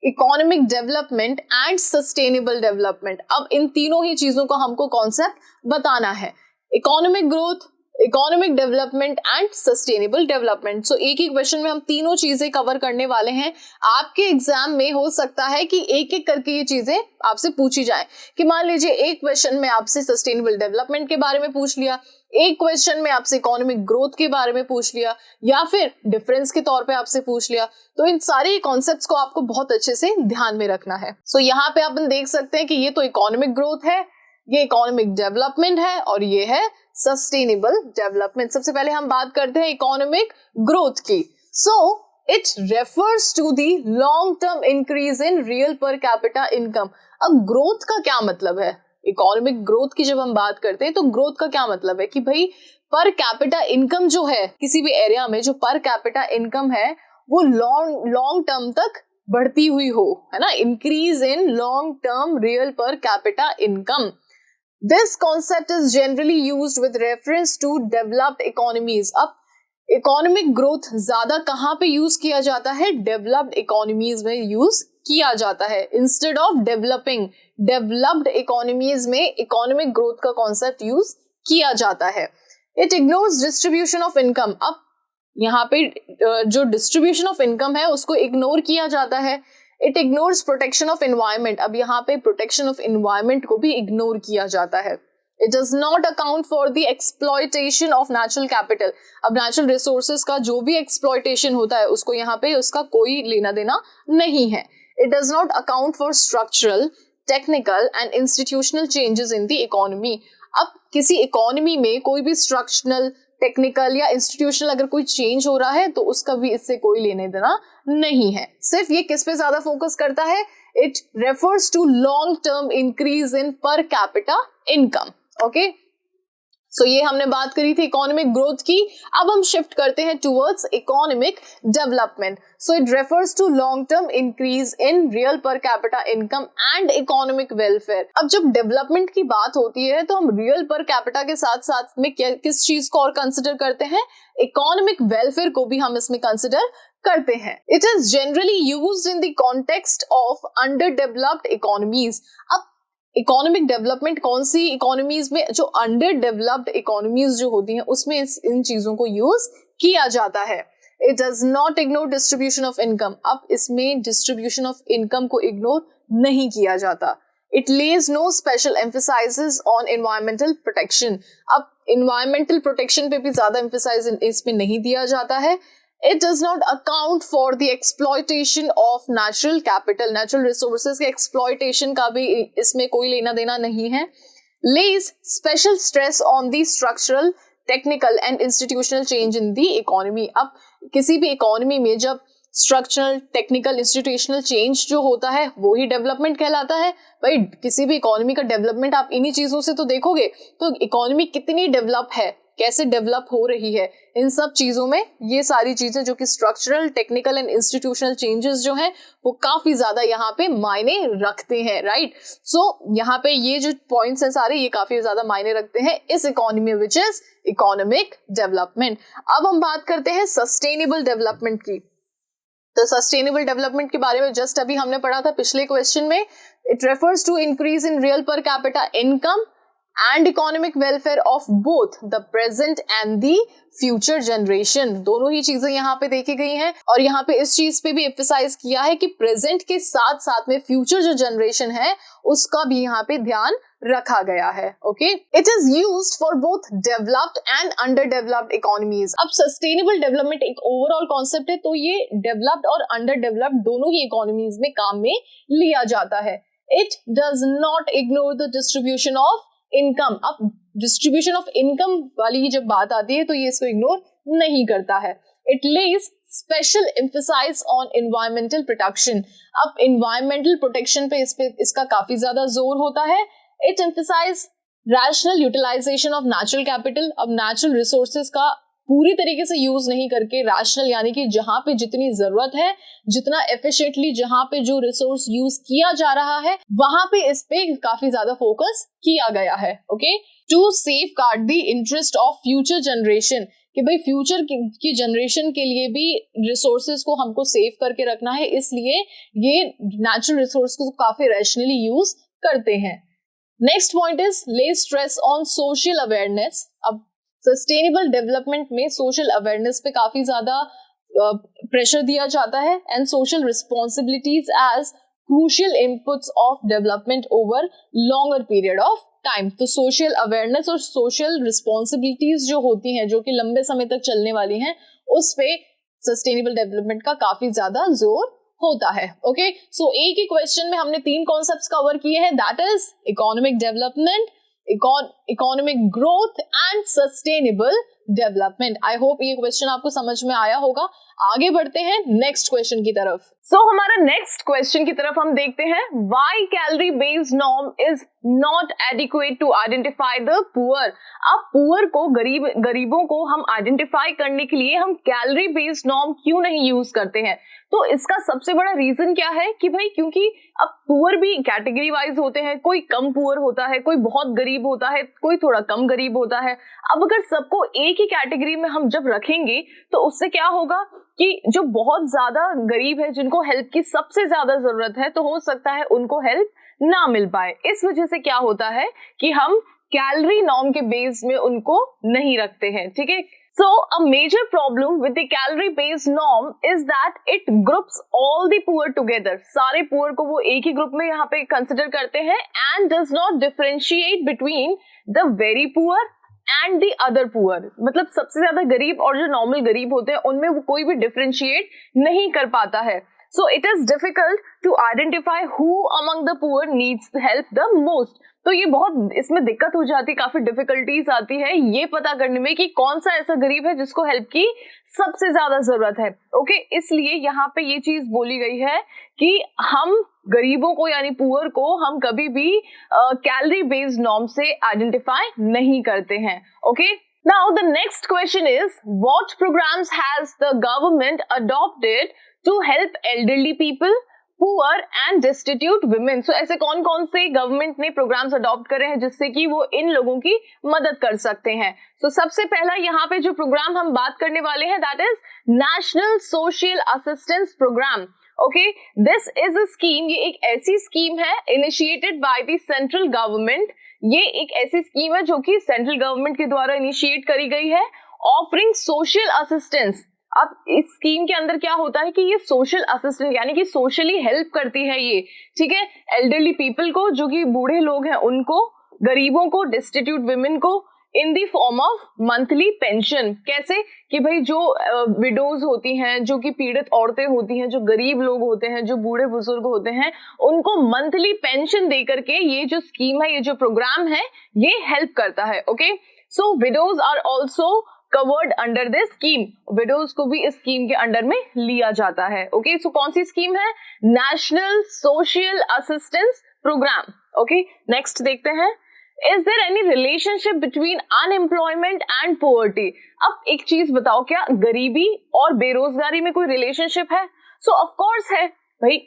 economic development and sustainable development. अब इन तीनों ही चीजों को हमको कॉन्सेप्ट बताना है, economic growth, economic development and sustainable development. So एक ही क्वेश्चन में हम तीनों चीजें कवर करने वाले हैं। आपके एग्जाम में हो सकता है कि एक एक करके ये चीजें आपसे पूछी जाए, कि मान लीजिए एक क्वेश्चन में आपसे सस्टेनेबल डेवलपमेंट के बारे में पूछ लिया, एक क्वेश्चन में आपसे इकोनॉमिक ग्रोथ के बारे में पूछ लिया, या फिर डिफरेंस के तौर पे आपसे पूछ लिया। तो इन सारे कॉन्सेप्ट्स को आपको बहुत अच्छे से ध्यान में रखना है। सो यहाँ पे अपन देख सकते हैं कि ये तो इकोनॉमिक ग्रोथ है, ये इकोनॉमिक डेवलपमेंट है, और ये है सस्टेनेबल डेवलपमेंट। सबसे पहले हम बात करते हैं इकोनॉमिक ग्रोथ की। So it refers to the long term increase in real per capita income. अब ग्रोथ का क्या मतलब है? इकोनॉमिक ग्रोथ की जब हम बात करते हैं तो ग्रोथ का क्या मतलब है कि भाई पर कैपिटा इनकम जो है किसी भी एरिया में, जो पर कैपिटा इनकम है वो लॉन्ग टर्म तक बढ़ती हुई हो, है ना। Increase in long term real per capita income. This concept is generally used with reference to developed economies। अब इकोनॉमिक ग्रोथ ज्यादा कहाँ पे यूज किया जाता है? डेवलप्ड इकोनॉमीज में यूज किया जाता है instead of developing. Developed economies में इकोनॉमिक ग्रोथ का कॉन्सेप्ट यूज किया जाता है। It ignores distribution of income. अब यहाँ पे जो डिस्ट्रीब्यूशन ऑफ इनकम है उसको इग्नोर किया जाता है. It ignores protection of environment. अब यहाँ पे प्रोटेक्शन ऑफ एनवायरमेंट को भी इग्नोर किया जाता है. It does not account for the exploitation of natural capital. अब नेचुरल रिसोर्सेज का जो भी एक्सप्लॉयटेशन होता है उसको यहाँ पे उसका कोई लेना देना नहीं है. It does not account for structural, technical and institutional changes in the economy. अब किसी इकोनॉमी में कोई भी स्ट्रक्चरल, टेक्निकल या इंस्टीट्यूशनल अगर कोई चेंज हो रहा है तो उसका भी इससे कोई लेने देना नहीं है. सिर्फ ये किस पे ज्यादा फोकस करता है? It refers to long term increase in per capita income. Okay, सो ये हमने बात करी थी इकोनॉमिक ग्रोथ की. अब हम शिफ्ट करते हैं towards economic development. So it refers to long term increase in real per capita income and economic welfare. अब जब डेवलपमेंट की बात होती है तो हम रियल पर कैपिटा के साथ साथ में किस चीज को और कंसिडर करते हैं? इकोनॉमिक वेलफेयर को भी हम इसमें कंसिडर करते हैं. It is generally used in the context of under developed economies. अब इकोनॉमिक डेवलपमेंट कौन सी इकोनॉमीज में? जो अंडर डेवलप्ड इकोनॉमीज जो होती हैं उसमें इन चीजों को यूज किया जाता है. It does not ignore distribution of income. अब इसमें डिस्ट्रीब्यूशन ऑफ इनकम को इग्नोर नहीं किया जाता. It lays no special emphasises on environmental protection. अब एनवायरमेंटल प्रोटेक्शन पे भी ज्यादा एम्फेसाइज इसमें नहीं दिया जाता है. It does not account for the exploitation of natural capital. Natural resources के exploitation का भी इसमें कोई लेना देना नहीं है. Lays special stress on the structural, technical and institutional change in the economy. अब किसी भी इकोनॉमी में जब स्ट्रक्चरल, टेक्निकल, इंस्टीट्यूशनल चेंज जो होता है वो ही डेवलपमेंट कहलाता है. भाई किसी भी इकोनॉमी का डेवलपमेंट आप इन्हीं चीजों से तो देखोगे. तो इकोनॉमी कितनी डेवलप है, कैसे डेवलप हो रही है, इन सब चीजों में ये सारी चीजें जो कि structural, technical and institutional changes जो हैं वो काफी ज्यादा यहाँ पे मायने रखते हैं. राइट, सो यहाँ पे ये जो पॉइंट्स हैं सारे ये काफी ज्यादा मायने रखते हैं इस economy which is economic development. अब हम बात करते हैं सस्टेनेबल डेवलपमेंट की. तो सस्टेनेबल डेवलपमेंट के बारे में जस्ट अभी हमने पढ़ा था पिछले क्वेश्चन में. It refers to increase in real per capita income and economic welfare of both the present and the future generation. दोनों ही चीजें यहाँ पे देखी गई हैं और यहाँ पे इस चीज पे भी एम्फसाइज किया है कि प्रेजेंट के साथ साथ में फ्यूचर जो जनरेशन है उसका भी यहाँ पे ध्यान रखा गया है. Okay, it is used for both developed and under developed economies. अब सस्टेनेबल डेवलपमेंट एक ओवरऑल कॉन्सेप्ट है तो ये डेवलप्ड और अंडर डेवलप्ड दोनों ही इकोनॉमीज में काम में लिया जाता है. It does not ignore the distribution of income. अब डिस्ट्रीब्यूशन ऑफ इनकम वाली जब बात आती है तो ये इसको इग्नोर नहीं करता है. It lays special emphasise on environmental protection. अब एनवायरमेंटल प्रोटेक्शन पे इसका काफी ज्यादा जोर होता है. It emphasise rational utilisation of natural capital. अब नेचुरल रिसोर्सेज का पूरी तरीके से यूज नहीं करके रैशनल यानी कि जहां पे जितनी जरूरत है, जितना एफिशिएंटली जहां पे जो रिसोर्स यूज किया जा रहा है वहां पे इस पे काफी ज्यादा फोकस किया गया है. Okay, to safeguard the interest of future generation. कि भाई फ्यूचर की जनरेशन के लिए भी रिसोर्सेज को हमको सेव करके रखना है, इसलिए ये नेचुरल रिसोर्स को काफी रैशनली यूज करते हैं. Next point is lay stress on social awareness. अब सस्टेनेबल डेवलपमेंट में सोशल अवेयरनेस पे काफी ज्यादा प्रेशर दिया जाता है and social responsibilities as crucial inputs of development over longer period of time. तो सोशल अवेयरनेस और सोशल रिस्पॉन्सिबिलिटीज जो होती हैं जो कि लंबे समय तक चलने वाली हैं उस पे सस्टेनेबल डेवलपमेंट का काफी ज्यादा जोर होता है. ओके, सो एक ही क्वेश्चन में हमने 3 कॉन्सेप्ट्स कवर किए हैं, that is economic development, economic growth and sustainable development. I hope ये क्वेश्चन आपको समझ में आया होगा. आगे बढ़ते हैं नेक्स्ट क्वेश्चन की तरफ. हमारा नेक्स्ट क्वेश्चन की तरफ हम देखते हैं, why calorie based norm is not adequate to identify the poor. अब पुअर को गरीबों को हम आइडेंटिफाई करने के लिए हम कैलोरी बेस्ड नॉर्म क्यों नहीं यूज करते हैं? तो इसका सबसे बड़ा रीजन क्या है कि भाई क्योंकि अब पुअर भी कैटेगरी वाइज होते हैं, कोई कम पुअर होता है, कोई बहुत गरीब होता है, कोई थोड़ा कम गरीब होता है. अब अगर सबको एक ही कैटेगरी में हम जब रखेंगे तो उससे क्या होगा कि जो बहुत ज्यादा गरीब है, जिनको हेल्प की सबसे ज्यादा जरूरत है, तो हो सकता है उनको हेल्प ना मिल पाए. इस वजह से क्या होता है कि हम कैलोरी नॉर्म के बेस में उनको नहीं रखते हैं. ठीक है, So a major problem with the calorie based norm is that it groups all the poor together. सारे poor को वो एक ही ग्रुप में यहाँ पे कंसिडर करते हैं and does not differentiate between the very poor and the other poor. मतलब सबसे ज्यादा गरीब और जो नॉर्मल गरीब होते हैं उनमें वो कोई भी डिफरेंशिएट नहीं कर पाता है. So it is difficult to identify who among the poor needs help the most. तो ये बहुत इसमें दिक्कत हो जाती है, काफी डिफिकल्टीज आती है ये पता करने में कि कौन सा ऐसा गरीब है जिसको हेल्प की सबसे ज्यादा जरूरत है. ओके, इसलिए यहाँ पे ये चीज बोली गई है कि हम गरीबों को यानी पुअर को हम कभी भी कैलोरी बेस्ड नॉर्म से आइडेंटिफाई नहीं करते हैं. Okay, now the next question is what programs has the government adopted to help elderly people, poor and destitute women. So ऐसे कौन कौन से गवर्नमेंट ने प्रोग्राम्स अडॉप्ट करे हैं जिससे कि वो इन लोगों की मदद कर सकते हैं. So सबसे पहला यहाँ पे जो प्रोग्राम हम बात करने वाले हैं that is national social assistance programme. Okay, this is a scheme. ये एक ऐसी स्कीम है initiated by the central government. ये एक ऐसी स्कीम है जो कि सेंट्रल गवर्नमेंट के द्वारा इनिशिएट करी गई है, ऑफरिंग सोशल असिस्टेंस. अब इस स्कीम के अंदर क्या होता है कि ये सोशल असिस्टेंट यानी कि सोशली हेल्प करती है ये, ठीक है, एल्डरली पीपल को, जो कि बूढ़े लोग हैं उनको, गरीबों को, डिस्टिट्यूट वुमेन को, in the form of monthly pension. कैसे कि भाई जो विडोज होती हैं, जो कि पीड़ित औरतें होती हैं, जो गरीब लोग होते हैं, जो बूढ़े बुजुर्ग होते हैं, उनको मंथली पेंशन दे करके ये जो स्कीम है, ये जो प्रोग्राम है, ये हेल्प करता है. Okay, so widows are also covered under this scheme. Widows को भी इस स्कीम के अंडर में लिया जाता है. ओके, सो कौन सी स्कीम है? National social assistance programme. Okay, next देखते हैं. Is there any relationship between unemployment and poverty? अब एक चीज बताओ, क्या गरीबी और बेरोजगारी में कोई रिलेशनशिप है? So of course है भाई.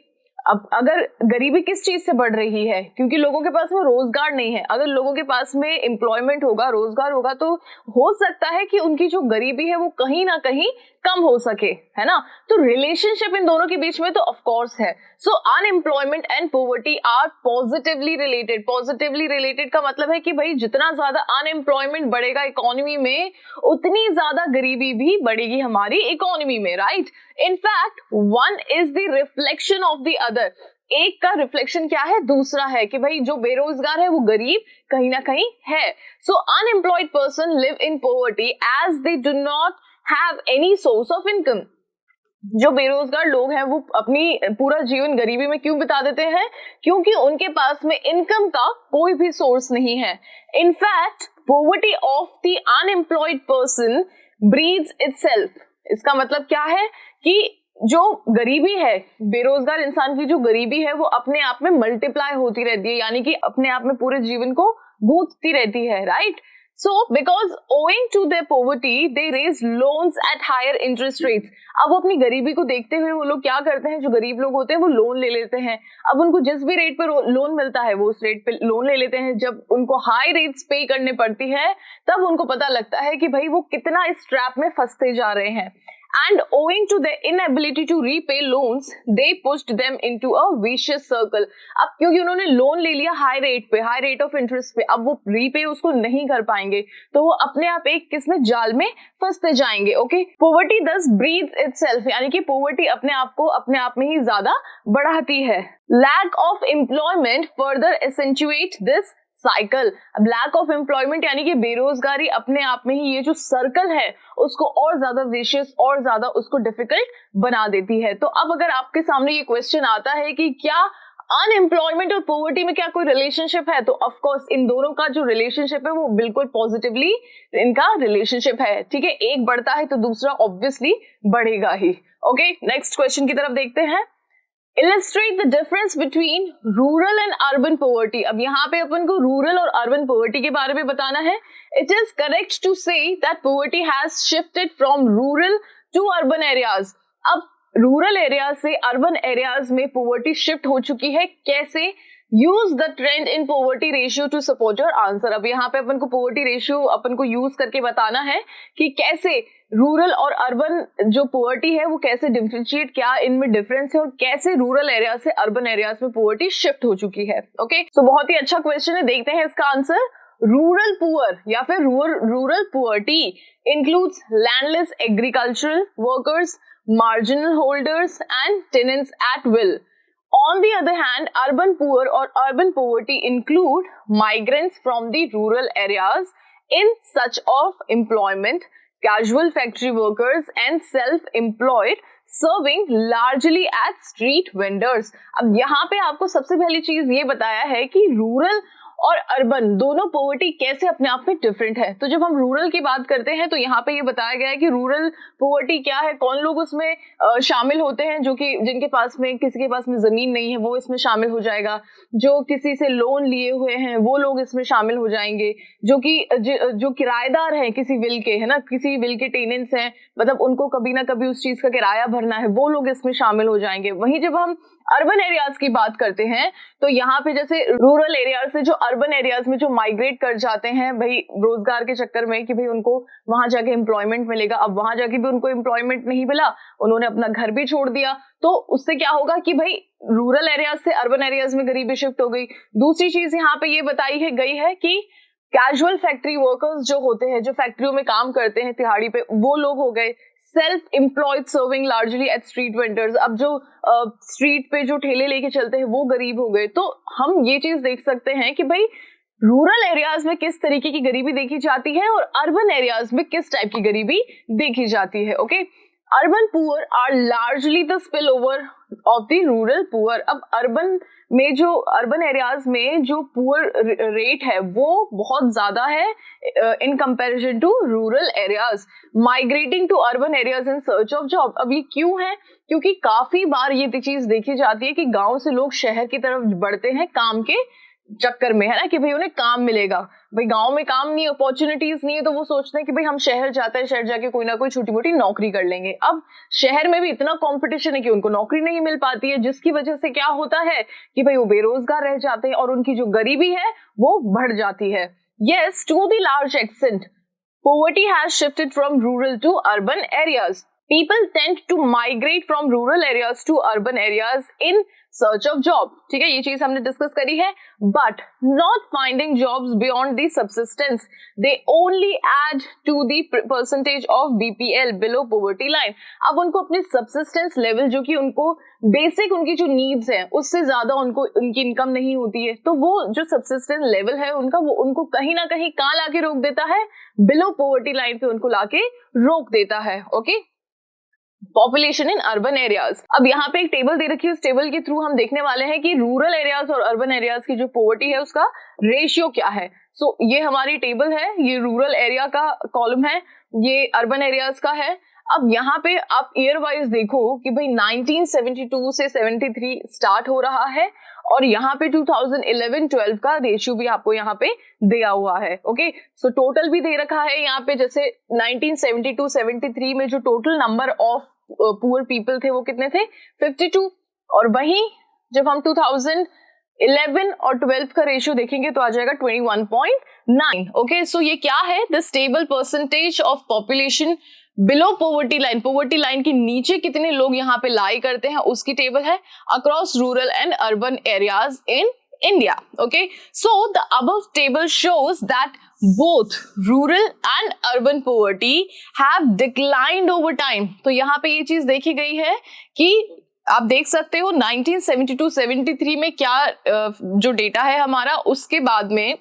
अब अगर गरीबी किस चीज से बढ़ रही है? क्योंकि लोगों के पास में रोजगार नहीं है. अगर लोगों के पास में एम्प्लॉयमेंट होगा, रोजगार होगा, तो हो सकता है कि उनकी जो गरीबी है वो कहीं ना कहीं कम हो सके, है ना. तो रिलेशनशिप इन दोनों के बीच में तो ऑफ कोर्स है. So unemployment and poverty are positively related. Positively related का मतलब है कि भाई जितना ज्यादा अनएम्प्लॉयमेंट बढ़ेगा इकोनॉमी में, उतनी ज्यादा गरीबी भी बढ़ेगी हमारी इकोनॉमी में, right. In fact one is the reflection of the other. एक का रिफ्लेक्शन क्या है? दूसरा है कि भाई जो बेरोजगार है वो गरीब कहीं ना कहीं है. So unemployed person live in poverty as they do not have any source of income. जो बेरोजगार लोग हैं वो अपनी पूरा जीवन गरीबी में क्यों बिता देते हैं? क्योंकि उनके पास में इनकम का कोई भी सोर्स नहीं है. In fact poverty of the unemployed person breeds itself. इसका मतलब क्या है कि जो गरीबी है, बेरोजगार इंसान की जो गरीबी है वो अपने आप में मल्टीप्लाई होती रहती है, यानी कि अपने आप में पूरे जीवन को गूंथती रहती है, right. So, because owing to their poverty, they raise loans at higher interest rates. अब वो अपनी गरीबी को देखते हुए वो लोग क्या करते हैं, जो गरीब लोग होते हैं वो लोन ले लेते हैं. अब उनको जिस भी रेट पर लोन मिलता है वो उस रेट पे लोन ले लेते हैं. जब उनको हाई रेट्स पे करने पड़ती है तब उनको पता लगता है कि भाई वो कितना इस ट्रैप में फंसते जा रहे हैं. And owing to their inability to repay loans, they pushed them into a vicious circle. अब क्योंकि उन्होंने लोन ले लिया हाई रेट पे, हाई रेट ऑफ इंटरेस्ट पे, अब वो रीपे उसको नहीं कर पाएंगे, तो वो अपने आप एक किसमें जाल में फंसते जाएंगे. Okay, poverty thus breeds itself, यानी कि पॉवर्टी अपने आप को अपने आप में ही ज्यादा बढ़ाती है. Lack of employment further accentuate this cycle. अब लैक ऑफ एम्प्लॉयमेंट यानी कि बेरोजगारी अपने आप में ही ये जो सर्कल है उसको और ज्यादा विशियस और ज्यादा उसको डिफिकल्ट बना देती है. तो अब अगर आपके सामने ये क्वेश्चन आता है कि क्या अनएम्प्लॉयमेंट और पॉवर्टी में क्या कोई रिलेशनशिप है, तो ऑफ कोर्स इन दोनों का जो रिलेशनशिप है वो बिल्कुल पॉजिटिवली इनका रिलेशनशिप है. ठीक है, एक बढ़ता है तो दूसरा ऑब्वियसली बढ़ेगा ही. ओके, नेक्स्ट क्वेश्चन की तरफ देखते हैं. Illustrate the difference between rural and urban poverty. अब यहाँ पे अपन को रूरल और अर्बन पॉवर्टी के बारे में बताना है. It is correct to say that poverty has shifted from rural to urban areas. अब रूरल एरिया से अर्बन एरियाज में पॉवर्टी शिफ्ट हो चुकी है. कैसे? Use the trend in poverty ratio two support your answer. अब यहाँ पे अपन को पॉवर्टी रेशियो अपन को यूज करके बताना है कि कैसे रूरल और अर्बन जो पॉवर्टी है वो कैसे डिफरेंशिएट, क्या इनमें डिफरेंस है और कैसे रूरल एरिया से अर्बन एरियाज में पॉवर्टी शिफ्ट हो चुकी है. ओके, सो बहुत ही अच्छा क्वेश्चन है, देखते हैं इसका आंसर. रूरल पुअर या फिर rural poverty includes landless agricultural workers, marginal holders and tenants at will. On the other hand, urban poor or urban poverty include migrants from the rural areas in search of employment, casual factory workers and self-employed serving largely as street vendors. अब यहाँ पे आपको सबसे पहली चीज ये बताया है कि रूरल और अर्बन दोनों पॉवर्टी कैसे अपने आप में डिफरेंट है. तो जब हम रूरल की बात करते हैं तो यहाँ पे ये बताया गया है कि रूरल पॉवर्टी क्या है, कौन लोग उसमें शामिल होते हैं, जो कि जिनके पास में किसी के पास में जमीन नहीं है वो इसमें शामिल हो जाएगा, जो किसी से लोन लिए हुए हैं वो लोग इसमें शामिल हो जाएंगे, जो किराएदार हैं किसी विल के, है ना, किसी विल के टेनेंट्स हैं, मतलब उनको कभी ना कभी उस चीज का किराया भरना है, वो लोग इसमें शामिल हो जाएंगे. वहीं जब हम अर्बन एरियाज की बात करते हैं तो यहाँ पे जैसे रूरल एरियाज से जो अर्बन एरियाज में जो माइग्रेट कर जाते हैं भाई रोजगार के चक्कर में कि भाई उनको वहां जाके एम्प्लॉयमेंट मिलेगा, अब वहां जाके भी उनको एम्प्लॉयमेंट नहीं मिला, उन्होंने अपना घर भी छोड़ दिया, तो उससे क्या होगा कि भाई रूरल एरियाज से अर्बन एरियाज में गरीबी शिफ्ट हो गई. दूसरी चीज यहाँ पे ये बताई गई है कि कैजुअल फैक्ट्री वर्कर्स जो होते हैं, जो फैक्ट्रियों में काम करते हैं तिहाड़ी पे, वो लोग हो गए. Self employed serving largely at street vendors, अब जो स्ट्रीट पे जो ठेले लेके चलते हैं वो गरीब हो गए. तो हम ये चीज देख सकते हैं कि भाई रूरल एरियाज में किस तरीके की गरीबी देखी जाती है और अर्बन एरियाज में किस टाइप की गरीबी देखी जाती है. Okay, urban poor are largely the spill over of the rural poor. अब अर्बन एरियाज में जो पुअर रेट है वो बहुत ज्यादा है in comparison to rural areas. Migrating to urban areas in search of job. अब ये क्यों है? क्योंकि काफी बार ये चीज देखी जाती है कि गांव से लोग शहर की तरफ बढ़ते हैं काम के चक्कर में, है ना, कि भाई उन्हें काम मिलेगा. भाई गांव में काम नहीं, अपॉर्चुनिटीज नहीं है, तो वो सोचते हैं कि भाई हम शहर जाते हैं, शहर जाके कोई ना कोई छोटी मोटी नौकरी कर लेंगे. अब शहर में भी इतना कंपटीशन है कि उनको नौकरी नहीं मिल पाती है, जिसकी वजह से क्या होता है कि भाई वो बेरोजगार रह जाते हैं और उनकी जो गरीबी है वो बढ़ जाती है. Yes, to the large extent, poverty has shifted from rural to urban areas. People tend to migrate from rural areas to urban areas in search of job. ठीक है, ये चीज हमने डिस्कस करी है. But not finding jobs beyond the subsistence, they only add to the percentage of BPL, below poverty line. अब उनको अपने subsistence level, जो कि उनको बेसिक उनकी जो नीड्स है उससे ज्यादा उनकी इनकम नहीं होती है, तो वो जो subsistence level है उनका, वो उनको कहीं ना कहीं कहाँ लाके रोक देता है? बिलो पोवर्टी लाइन पे उनको लाके रोक देता है. Okay, population in urban areas. अब यहाँ पे एक टेबल दे रखी है, उस टेबल के थ्रू हम देखने वाले हैं कि रूरल एरियाज और अर्बन एरियाज की जो पॉवर्टी है उसका रेशियो क्या है. सो ये हमारी टेबल है, ये रूरल एरिया का कॉलम है, ये अर्बन एरियाज का है. अब यहाँ पे आप ईयर वाइज देखो कि भाई 1972 से 73 स्टार्ट हो रहा है और यहाँ पे 2011-12 का रेशियो भी आपको यहाँ पे दिया हुआ है. ओके, सो टोटल भी दे रखा है यहाँ पे. जैसे 1972-73 में जो total number of poor people थे वो कितने थे? 52. और वहीं जब हम 2011 और 12 का रेशियो देखेंगे तो आ जाएगा 21.9. ओके, सो ये क्या है? The stable percentage of population below poverty line. Poverty line के नीचे कितने लोग यहाँ पे लाई करते हैं उसकी टेबल है across rural and urban areas in India. Okay, so the above table shows that both rural and urban poverty have declined over time. तो यहाँ पे ये चीज देखी गई है कि आप देख सकते हो 1972-73 में क्या जो डेटा है हमारा, उसके बाद में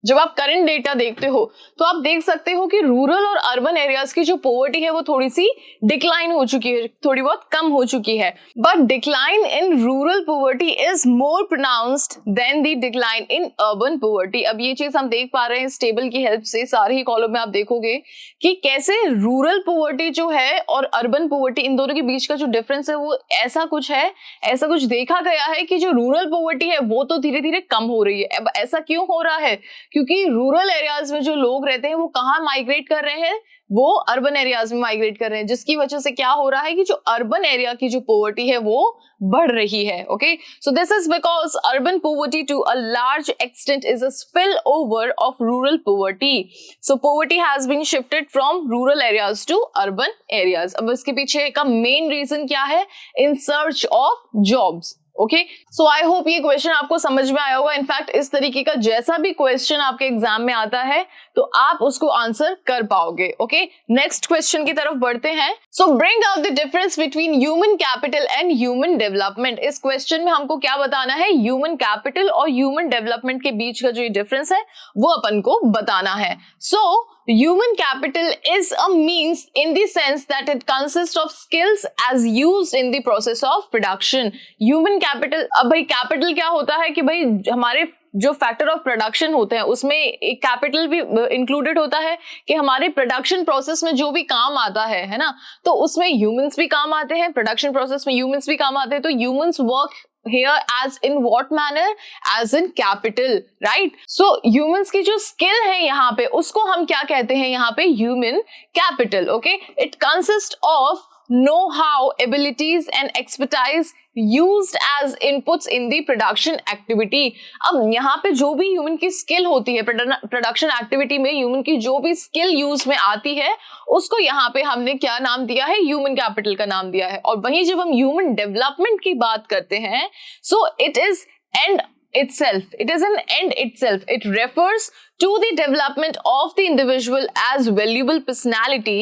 जब आप करंट डेटा देखते हो तो आप देख सकते हो कि रूरल और अर्बन एरियाज की जो पॉवर्टी है वो थोड़ी सी डिक्लाइन हो चुकी है, थोड़ी बहुत कम हो चुकी है. But decline in rural poverty is more pronounced than the decline in urban poverty. अब ये चीज हम देख पा रहे हैं इस टेबल की हेल्प से. सारे ही कॉलम में आप देखोगे कि कैसे रूरल पॉवर्टी जो है और अर्बन पॉवर्टी, इन दोनों के बीच का जो डिफरेंस है वो ऐसा कुछ है, ऐसा कुछ देखा गया है कि जो रूरल पॉवर्टी है वो तो धीरे धीरे कम हो रही है. अब ऐसा क्यों हो रहा है? क्योंकि रूरल एरियाज में जो लोग रहते हैं वो कहाँ माइग्रेट कर रहे हैं? वो अर्बन एरियाज में माइग्रेट कर रहे हैं, जिसकी वजह से क्या हो रहा है कि जो अर्बन एरिया की जो पॉवर्टी है वो बढ़ रही है. Okay, so this is because urban poverty to a large extent is a spill over of rural poverty. So poverty has been shifted from rural areas to urban areas. अब इसके पीछे का मेन रीजन क्या है? In search of jobs. Okay, so I hope ये question आपको समझ में आया होगा। इनफैक्ट इस तरीके का जैसा भी क्वेश्चन आपके एग्जाम में आता है तो आप उसको आंसर कर पाओगे। ओके, नेक्स्ट क्वेश्चन की तरफ बढ़ते हैं। सो bring out the difference between human capital and human development. इस क्वेश्चन में हमको क्या बताना है, ह्यूमन कैपिटल और ह्यूमन डेवलपमेंट के बीच का जो ये डिफरेंस है वो अपन को बताना है। सो human capital is a means in the sense that it consists of skills as used in the process of production. Human capital, अब भाई कैपिटल क्या होता है कि भाई हमारे जो फैक्टर ऑफ प्रोडक्शन होते हैं उसमें एक कैपिटल भी इंक्लूडेड होता है कि हमारे प्रोडक्शन प्रोसेस में जो भी काम आता है ना, तो उसमें ह्यूमंस भी काम आते हैं, प्रोडक्शन प्रोसेस में ह्यूमंस भी काम आते हैं। तो humans work here as in what manner, as in capital, right? So humans की जो skill है यहाँ पे उसको हम क्या कहते हैं यहाँ पे, human capital. Okay, it consists of know-how, abilities and expertise used as inputs in the production activity. अब यहाँ पे जो भी ह्यूमन की स्किल होती है प्रोडक्शन एक्टिविटी में, ह्यूमन की जो भी स्किल यूज में आती है उसको यहाँ पे हमने क्या नाम दिया है, ह्यूमन कैपिटल का नाम दिया है। और वहीं जब हम ह्यूमन डेवलपमेंट की बात करते हैं, so it is and itself, it is an end itself. It refers to the development of the individual as valuable personality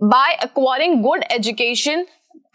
by acquiring good education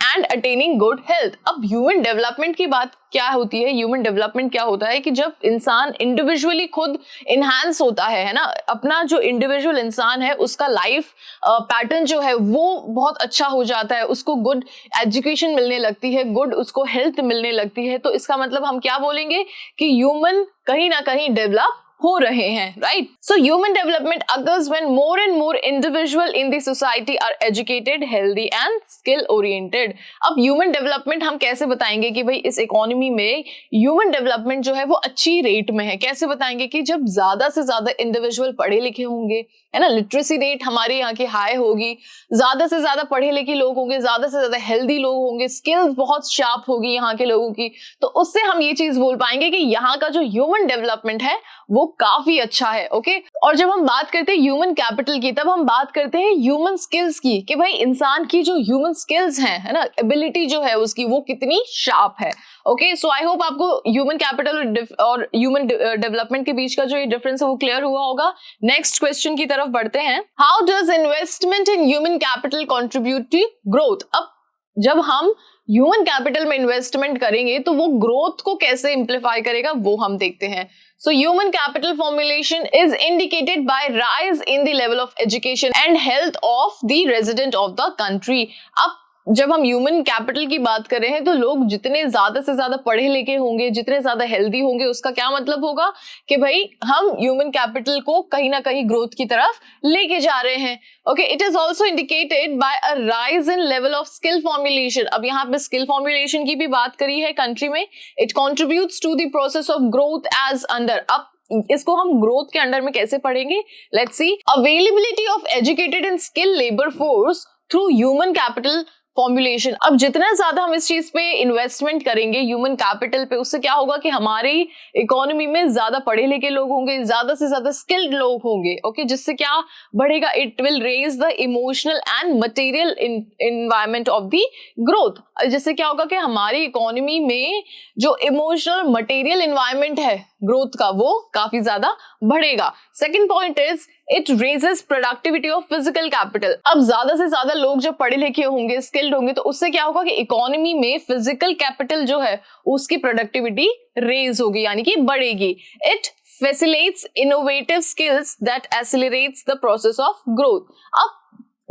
and attaining good health. अब human development की बात क्या होती है, human development क्या होता है कि जब इंसान इंडिविजुअली खुद इनहैंस होता है ना, अपना जो इंडिविजुअल इंसान है उसका लाइफ पैटर्न जो है वो बहुत अच्छा हो जाता है, उसको गुड एजुकेशन मिलने लगती है, गुड उसको हेल्थ मिलने लगती है। तो इसका मतलब हम क्या बोलेंगे कि ह्यूमन कहीं ना कहीं डेवलप हो रहे हैं, right? So human development occurs when more and more individual in the society are educated, healthy and skill oriented. अब ह्यूमन डेवलपमेंट हम कैसे बताएंगे कि भाई इस इकोनॉमी में ह्यूमन डेवलपमेंट जो है वो अच्छी रेट में है? कैसे बताएंगे कि जब ज्यादा से ज्यादा इंडिविजुअल पढ़े लिखे होंगे, है ना, लिटरेसी रेट हमारे यहाँ की हाई होगी, ज्यादा से ज्यादा पढ़े लिखे लोग होंगे, ज्यादा से ज्यादा हेल्दी लोग होंगे, स्किल्स बहुत शार्प होगी यहाँ के लोगों की, तो उससे हम ये चीज बोल पाएंगे कि यहाँ का जो ह्यूमन डेवलपमेंट है वो काफी अच्छा है। ओके, और जब हम बात करते हैं ह्यूमन कैपिटल की, तब हम बात करते हैं ह्यूमन स्किल्स की कि भाई इंसान की जो ह्यूमन स्किल्स हैं, है ना, एबिलिटी जो है उसकी वो कितनी शार्प है। ओके, सो आई होप आपको ह्यूमन कैपिटल और ह्यूमन डेवलपमेंट के बीच का जो ये डिफरेंस है वो क्लियर हुआ होगा। नेक्स्ट क्वेश्चन की तरफ बढ़ते हैं। How does investment in human capital contribute to growth? अब जब हम ह्यूमन कैपिटल में इन्वेस्टमेंट करेंगे तो वो ग्रोथ को कैसे इंप्लीफाई करेगा वो हम देखते हैं। So human capital formulation is indicated by rise in the level of education and health of the resident of the country. अब जब हम ह्यूमन कैपिटल की बात कर रहे हैं तो लोग जितने ज्यादा से ज्यादा पढ़े लिखे होंगे, जितने ज्यादा हेल्दी होंगे, उसका क्या मतलब होगा कि भाई हम ह्यूमन कैपिटल को कहीं ना कहीं ग्रोथ की तरफ लेके जा रहे हैं। Okay, it is also indicated by a rise in level of skill formulation. अब यहाँ पे स्किल फॉर्मुलेशन की भी बात करी है कंट्री में। It contributes to the process of growth as under. अब इसको हम ग्रोथ के अंडर में कैसे पढ़ेंगे, let's see. Availability of educated and skill labour force through human capital formulation. अब जितना ज्यादा हम इस चीज पे इन्वेस्टमेंट करेंगे ह्यूमन कैपिटल पे, उससे क्या होगा कि हमारी इकोनॉमी में ज्यादा पढ़े लिखे लोग होंगे, ज्यादा से ज्यादा स्किल्ड लोग होंगे। ओके, जिससे क्या बढ़ेगा, it will raise the emotional and material environment of the growth. जिससे क्या होगा कि हमारी इकोनॉमी में जो इमोशनल मटेरियल एनवायरनमेंट है ग्रोथ का वो काफी ज्यादा बढ़ेगा। Second point is it raises productivity of physical capital. अब ज्यादा से ज्यादा लोग जब पढ़े लिखे होंगे, स्किल्ड होंगे, तो उससे क्या होगा कि इकोनॉमी में फिजिकल कैपिटल जो है उसकी प्रोडक्टिविटी रेज होगी, यानी कि बढ़ेगी। It facilitates innovative skills that accelerates the process of growth. अब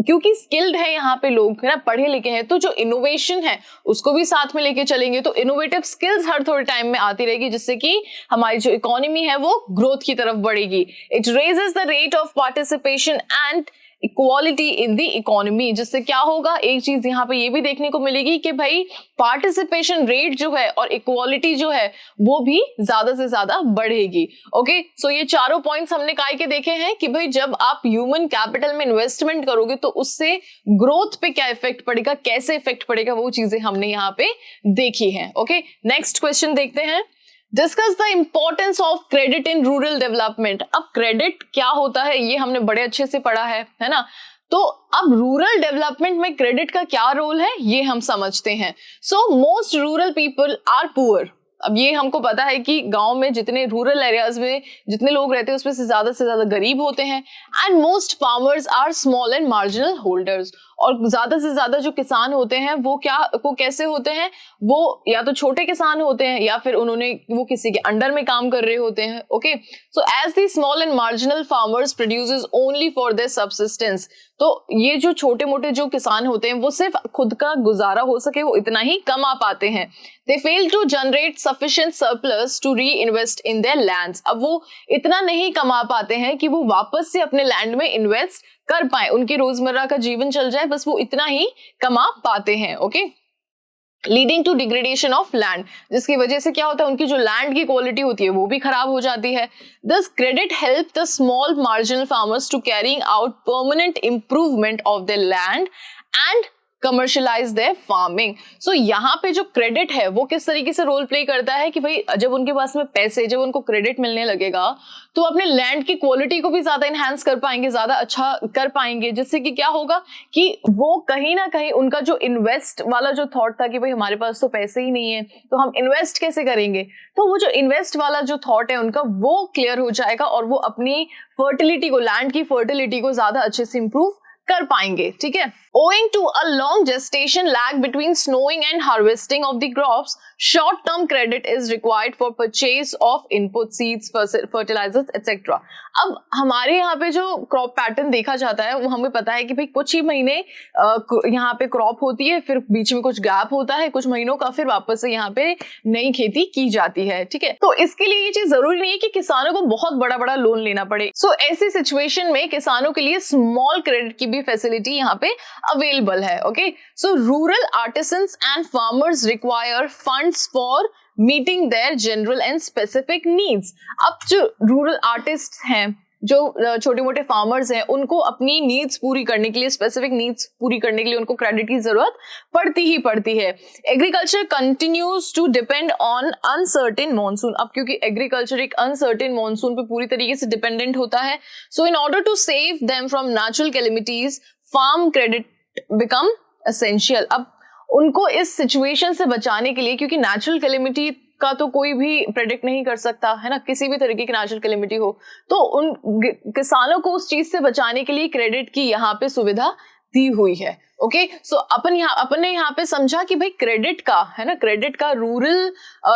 क्योंकि स्किल्ड है यहाँ पे लोग, है ना, पढ़े लिखे हैं, तो जो इनोवेशन है उसको भी साथ में लेके चलेंगे, तो इनोवेटिव स्किल्स हर थोड़े टाइम में आती रहेगी, जिससे कि हमारी जो इकोनॉमी है वो ग्रोथ की तरफ बढ़ेगी। It raises the rate of participation and equality in the economy. जिससे क्या होगा, एक चीज यहाँ पे ये भी देखने को मिलेगी कि भाई पार्टिसिपेशन रेट जो है और इक्वालिटी जो है वो भी ज्यादा से ज्यादा बढ़ेगी। ओके, सो ये चारों पॉइंट्स हमने काय के देखे हैं कि भाई जब आप ह्यूमन कैपिटल में इन्वेस्टमेंट करोगे तो उससे ग्रोथ पे क्या इफेक्ट पड़ेगा, कैसे इफेक्ट पड़ेगा, वो चीजें हमने यहाँ पे देखी हैं। ओके, नेक्स्ट क्वेश्चन देखते हैं। Discuss the importance of credit in rural development. अब क्रेडिट क्या होता है ये हमने बड़े अच्छे से पढ़ा है ना, तो अब रूरल डेवलपमेंट में क्रेडिट का क्या रोल है ये हम समझते हैं. So most rural people are poor. अब ये हमको पता है कि गांव में जितने रूरल एरियाज में जितने लोग रहते हैं उसमें से ज्यादा गरीब होते हैं. And most farmers are small and marginal holders. और ज्यादा से ज्यादा जो किसान होते हैं वो कैसे होते हैं, वो या तो छोटे किसान होते हैं या फिर वो किसी के अंडर में काम कर रहे होते हैं. Okay, so as the small and marginal farmers produces only for their subsistence. तो ये जो छोटे मोटे जो किसान होते हैं वो सिर्फ खुद का गुजारा हो सके वो इतना ही कमा पाते हैं. They fail to generate sufficient surplus to reinvest in their lands. अब वो इतना नहीं कमा पाते हैं कि वो वापस से अपने लैंड में इन्वेस्ट कर पाए, उनकी रोजमर्रा का जीवन चल जाए, बस वो इतना ही कमा पाते हैं. Okay, leading to degradation of land, जिसकी वजह से क्या होता है उनकी जो लैंड की क्वालिटी होती है वो भी खराब हो जाती है. This credit help the small marginal farmers to carrying out permanent improvement of the land and commercialise their farming. So यहाँ पे जो क्रेडिट है वो किस तरीके से रोल प्ले करता है कि भाई जब उनके पास में पैसे, जब उनको क्रेडिट मिलने लगेगा तो अपने लैंड की क्वालिटी को भी ज्यादा इनहैंस कर पाएंगे, ज्यादा अच्छा कर पाएंगे, जिससे कि क्या होगा कि वो कहीं ना कहीं उनका जो इन्वेस्ट वाला जो थॉट था कि भाई हमारे पास तो पैसे ही नहीं है तो हम इन्वेस्ट कैसे करेंगे, तो वो जो इन्वेस्ट वाला जो थॉट है उनका वो क्लियर हो जाएगा और वो अपनी फर्टिलिटी को, लैंड की फर्टिलिटी को ज्यादा अच्छे से इंप्रूव कर पाएंगे. ठीक है. Owing to a long gestation lag between snowing and harvesting of the crops, short-term credit is required for purchase of input seeds, fertilizers, etc. अब हमारे यहाँ पे जो क्रॉप पैटर्न देखा जाता है वो हमें पता है कि भाई कुछ ही महीने यहाँ पे क्रॉप होती है, फिर बीच में कुछ गैप होता है कुछ महीनों का, फिर वापस से यहाँ पे नई खेती की जाती है. ठीक है. तो इसके लिए ये चीज जरूरी नहीं है कि किसानों को बहुत बड़ा बड़ा लोन लेना पड़े. सो ऐसी सिचुएशन में किसानों के लिए स्मॉल क्रेडिट की भी फैसिलिटी यहाँ पे अवेलेबल है. Okay, so rural artisans and farmers require funds for meeting their general and specific needs. अब जो रूरल आर्टिस्ट हैं, जो छोटे मोटे फार्मर्स हैं, उनको अपनी नीड्स पूरी करने के लिए, स्पेसिफिक नीड्स पूरी करने के लिए उनको क्रेडिट की जरूरत पड़ती ही पड़ती है. Agriculture continues to depend on uncertain monsoon. अब क्योंकि एग्रीकल्चर एक अनसर्टेन मॉनसून पे पूरी तरीके से डिपेंडेंट होता है, so in order to save them from natural calamities farm credit become essential. अब उनको इस सिचुएशन से बचाने के लिए, क्योंकि नेचुरल कैलेमिटी का तो कोई भी प्रेडिक्ट नहीं कर सकता है ना, किसी भी तरीके की नेचुरल कैलेमिटी हो, तो उन किसानों को उस चीज से बचाने के लिए क्रेडिट की यहाँ पे सुविधा दी हुई है. ओके, सो अपन ने यहाँ पे समझा कि भाई क्रेडिट का, है ना, क्रेडिट का रूरल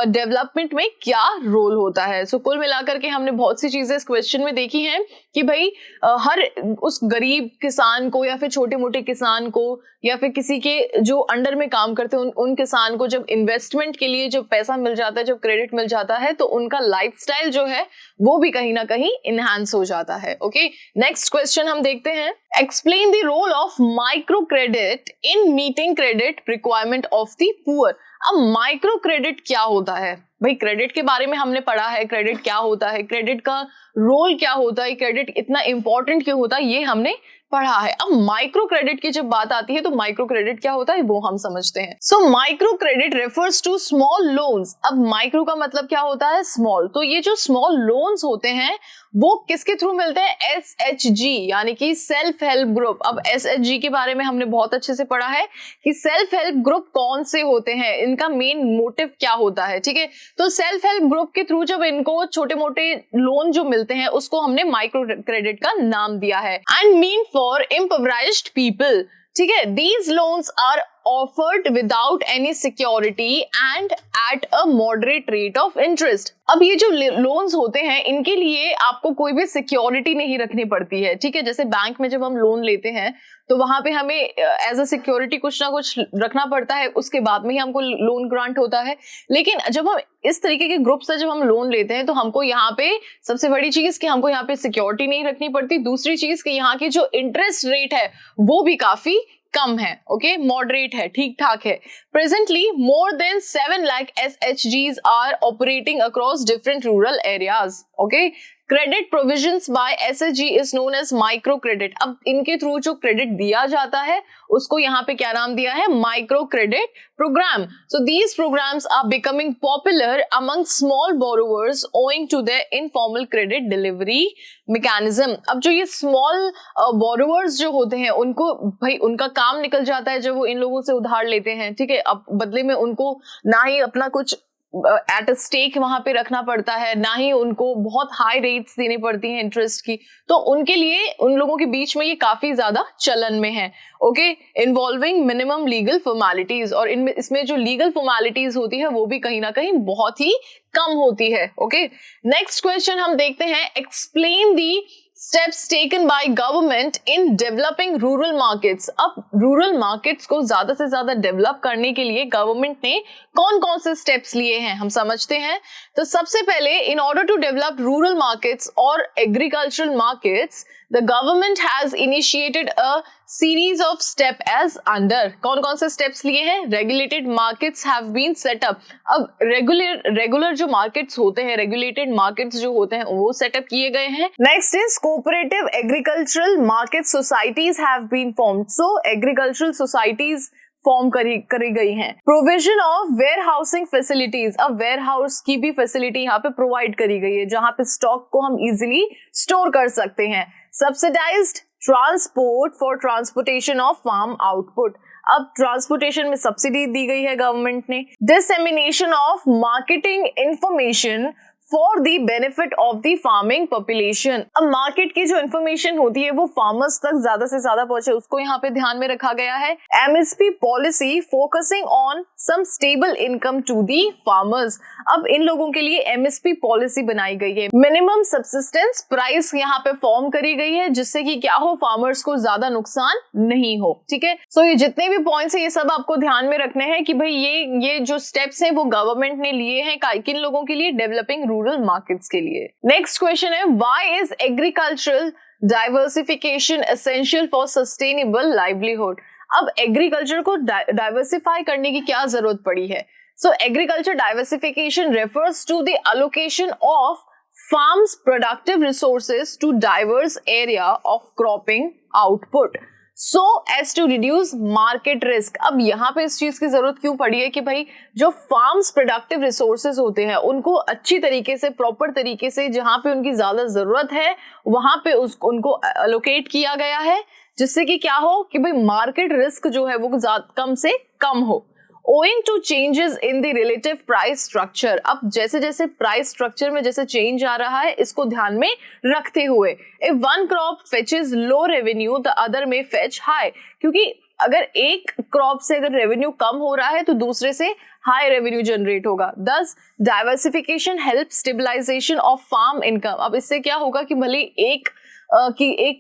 डेवलपमेंट में क्या रोल होता है. सो कुल मिलाकर के हमने बहुत सी चीजें इस क्वेश्चन में देखी हैं कि भाई हर उस गरीब किसान को या फिर छोटे मोटे किसान को या फिर किसी के जो अंडर में काम करते हैं उन किसान को जब इन्वेस्टमेंट के लिए जब पैसा मिल जाता है, जब क्रेडिट मिल जाता है, तो उनका लाइफस्टाइल जो है वो भी कहीं ना कहीं इनहैंस हो जाता है. ओके, नेक्स्ट क्वेश्चन हम देखते हैं. Explain the role of micro credit in meeting credit requirement of the poor. अब माइक्रो क्रेडिट क्या होता है भाई? क्रेडिट के बारे में हमने पढ़ा है, क्रेडिट क्या होता है, क्रेडिट का रोल क्या होता है, क्रेडिट इतना इंपॉर्टेंट क्यों होता है, ये हमने पढ़ा है. अब माइक्रो क्रेडिट की जब बात आती है तो माइक्रो क्रेडिट क्या होता है वो हम समझते हैं. So micro credit refers to small loans. अब माइक्रो का मतलब क्या होता है? स्मॉल. तो ये जो स्मॉल लोन्स होते हैं वो किसके थ्रू मिलते हैं? SHG यानी कि सेल्फ हेल्प ग्रुप. अब SHG के बारे में हमने बहुत अच्छे से पढ़ा है कि सेल्फ हेल्प ग्रुप कौन से होते हैं, इनका मेन मोटिव क्या होता है. ठीक है, तो सेल्फ हेल्प ग्रुप के थ्रू जब इनको छोटे मोटे लोन जो मिलते हैं उसको हमने माइक्रो क्रेडिट का नाम दिया है. And mean for impoverished people. ठीक है, these loans are offered without any security and at a moderate rate of interest. अब ये जो लोन्स होते हैं इनके लिए आपको कोई भी सिक्योरिटी नहीं रखनी पड़ती है. ठीक है, जैसे बैंक में जब हम लोन लेते हैं तो वहां पे हमें एज अ सिक्योरिटी कुछ ना कुछ रखना पड़ता है, उसके बाद में ही हमको लोन ग्रांट होता है. लेकिन जब हम इस तरीके के ग्रुप से जब हम लोन लेते हैं तो हमको यहाँ पे सबसे बड़ी चीज कि हमको यहाँ पे सिक्योरिटी नहीं रखनी पड़ती. दूसरी चीज कि यहाँ की जो इंटरेस्ट रेट है वो भी काफी कम है. ओके, मॉडरेट है, ठीक ठाक है. Presently more than 7 lakh SHGs are operating across different rural areas. Okay, credit provisions by SHG is known as micro credit. अब इनके थ्रू जो क्रेडिट दिया जाता है उसको यहाँ पे क्या नाम दिया है, micro credit programme. So these programmes are becoming popular among small borrowers owing to their informal credit delivery mechanism. अब जो ये स्मॉल बोरोवर्स जो होते हैं उनको भाई उनका काम निकल जाता है जब वो इन लोगों से उधार लेते हैं, ठीक है। अब बदले में उनको ना ही अपना कुछ एट अ स्टेक वहां पे रखना पड़ता है, ना ही उनको बहुत हाई रेट्स देनी पड़ती हैं इंटरेस्ट की, तो उनके लिए उन लोगों के बीच में ये काफी ज्यादा चलन में है। Okay, involving minimum legal formalities, और इनमें इसमें जो लीगल फॉर्मेलिटीज होती है वो भी कहीं ना कहीं बहुत ही कम होती है। ओके, नेक्स्ट क्वेश्चन हम देखते हैं, explain the steps taken by government in developing rural markets। अब रूरल मार्केट्स को ज्यादा से ज्यादा डेवलप करने के लिए गवर्नमेंट ने कौन कौन से स्टेप्स लिए हैं हम समझते हैं। तो सबसे पहले, in order to develop rural markets और agricultural markets the government has initiated a series of step as under. कौन कौन से स्टेप्स लिए हैं, regulated markets have been set up. अब रेगुलर जो मार्केट्स होते हैं, रेगुलेटेड मार्केट्स जो होते हैं वो सेटअप किए गए हैं। Next is cooperative agricultural market societies have been formed. So agricultural societies form करी गई हैं। Provision of warehousing facilities, अब वेयर हाउस की भी फैसिलिटी यहाँ पे प्रोवाइड करी गई है जहाँ पे स्टॉक को हम इजिली स्टोर कर सकते हैं। Subsidised transport for transportation of farm output, अब ट्रांसपोर्टेशन में सब्सिडी दी गई है गवर्नमेंट ने। Dissemination of marketing information for the benefit of the farming population, अब मार्केट की जो इंफॉर्मेशन होती है वो फार्मर्स तक ज्यादा से ज्यादा पहुंचे उसको यहाँ पे ध्यान में रखा गया है। MSP policy focusing on some stable income to the farmers, अब इन लोगों के लिए एमएसपी पॉलिसी बनाई गई है। मिनिमम सब्सिस्टेंस प्राइस यहाँ पे फॉर्म करी गई है जिससे कि क्या हो, फार्मर्स को ज्यादा नुकसान नहीं हो, ठीक है। सो ये जितने भी पॉइंट्स है ये सब आपको ध्यान में रखने हैं कि भाई ये जो स्टेप्स हैं वो गवर्नमेंट ने लिए हैं किन लोगों के लिए, डेवलपिंग रूरल मार्केट्स के लिए। नेक्स्ट क्वेश्चन है, why is agricultural diversification essential for sustainable livelihood. अब एग्रीकल्चर को डाइवर्सिफाई करने की क्या जरूरत पड़ी है। So agriculture diversification refers to the allocation of farms productive resources to diverse area of cropping output so as to reduce market risk। अब यहाँ पे इस चीज की जरूरत क्यों पड़ी है कि भाई जो फार्म्स प्रोडक्टिव रिसोर्सेज होते हैं उनको अच्छी तरीके से, प्रॉपर तरीके से, जहाँ पे उनकी ज्यादा जरूरत है वहां पे उनको एलोकेट किया गया है, जिससे कि क्या हो कि भाई मार्केट रिस्क जो है वो कम से कम हो। Owing to changes in the relative price structure, अब जैसे जैसे प्राइस स्ट्रक्चर में जैसे चेंज आ रहा है इसको ध्यान में रखते हुए, if one crop fetches low revenue the other may fetch high, क्योंकि अगर एक क्रॉप से अगर रेवेन्यू कम हो रहा है तो दूसरे से हाई रेवेन्यू जनरेट होगा। Thus diversification help stabilisation of farm income. अब इससे क्या होगा कि भले एक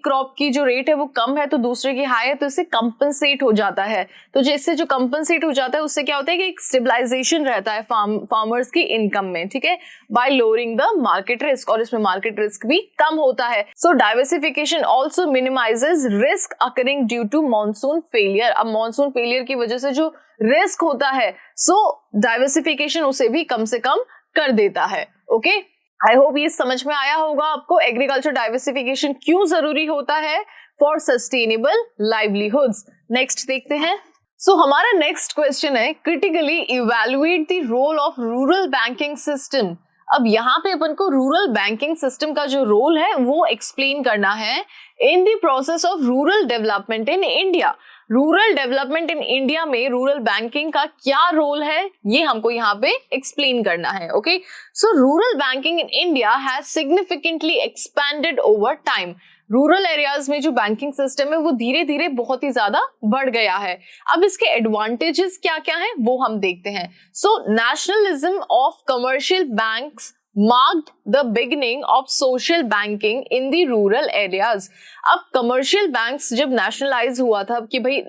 क्रॉप की जो रेट है वो कम है तो दूसरे की हाई है, तो इससे कंपनसेट हो जाता है। तो जिससे जो कंपनसेट हो जाता है उससे क्या होता है कि एक स्टेबलाइजेशन रहता है फार्मर्स की इनकम में, ठीक है, by lowering the market risk, और इसमें मार्केट रिस्क भी कम होता है। So diversification also minimises risk occurring due to monsoon failure. अब मॉनसून फेलियर की वजह से जो रिस्क होता है सो डाइवर्सिफिकेशन उसे भी कम से कम कर देता है। ओके, आई होप ये समझ में आया होगा आपको एग्रीकल्चर डाइवर्सिफिकेशन क्यों जरूरी होता है फॉर सस्टेनेबल लाइवलीहुड्स। नेक्स्ट देखते हैं। सो हमारा नेक्स्ट क्वेश्चन है, critically evaluate the role of rural banking system. अब यहाँ पे अपन को रूरल बैंकिंग सिस्टम का जो रोल है वो एक्सप्लेन करना है in the process of rural development in India. Rural development in India में रूरल बैंकिंग का क्या रोल है ये हमको यहाँ पे एक्सप्लेन करना है। Okay, so rural banking in India has significantly expanded over time. Rural areas में जो बैंकिंग सिस्टम है वो धीरे धीरे बहुत ही ज्यादा बढ़ गया है। अब इसके एडवांटेजेस क्या क्या हैं वो हम देखते हैं। So nationalism of commercial banks marked the beginning of social banking in the rural areas। अब कमर्शियल बैंक्स जब नेशनलाइज हुआ था कि भाई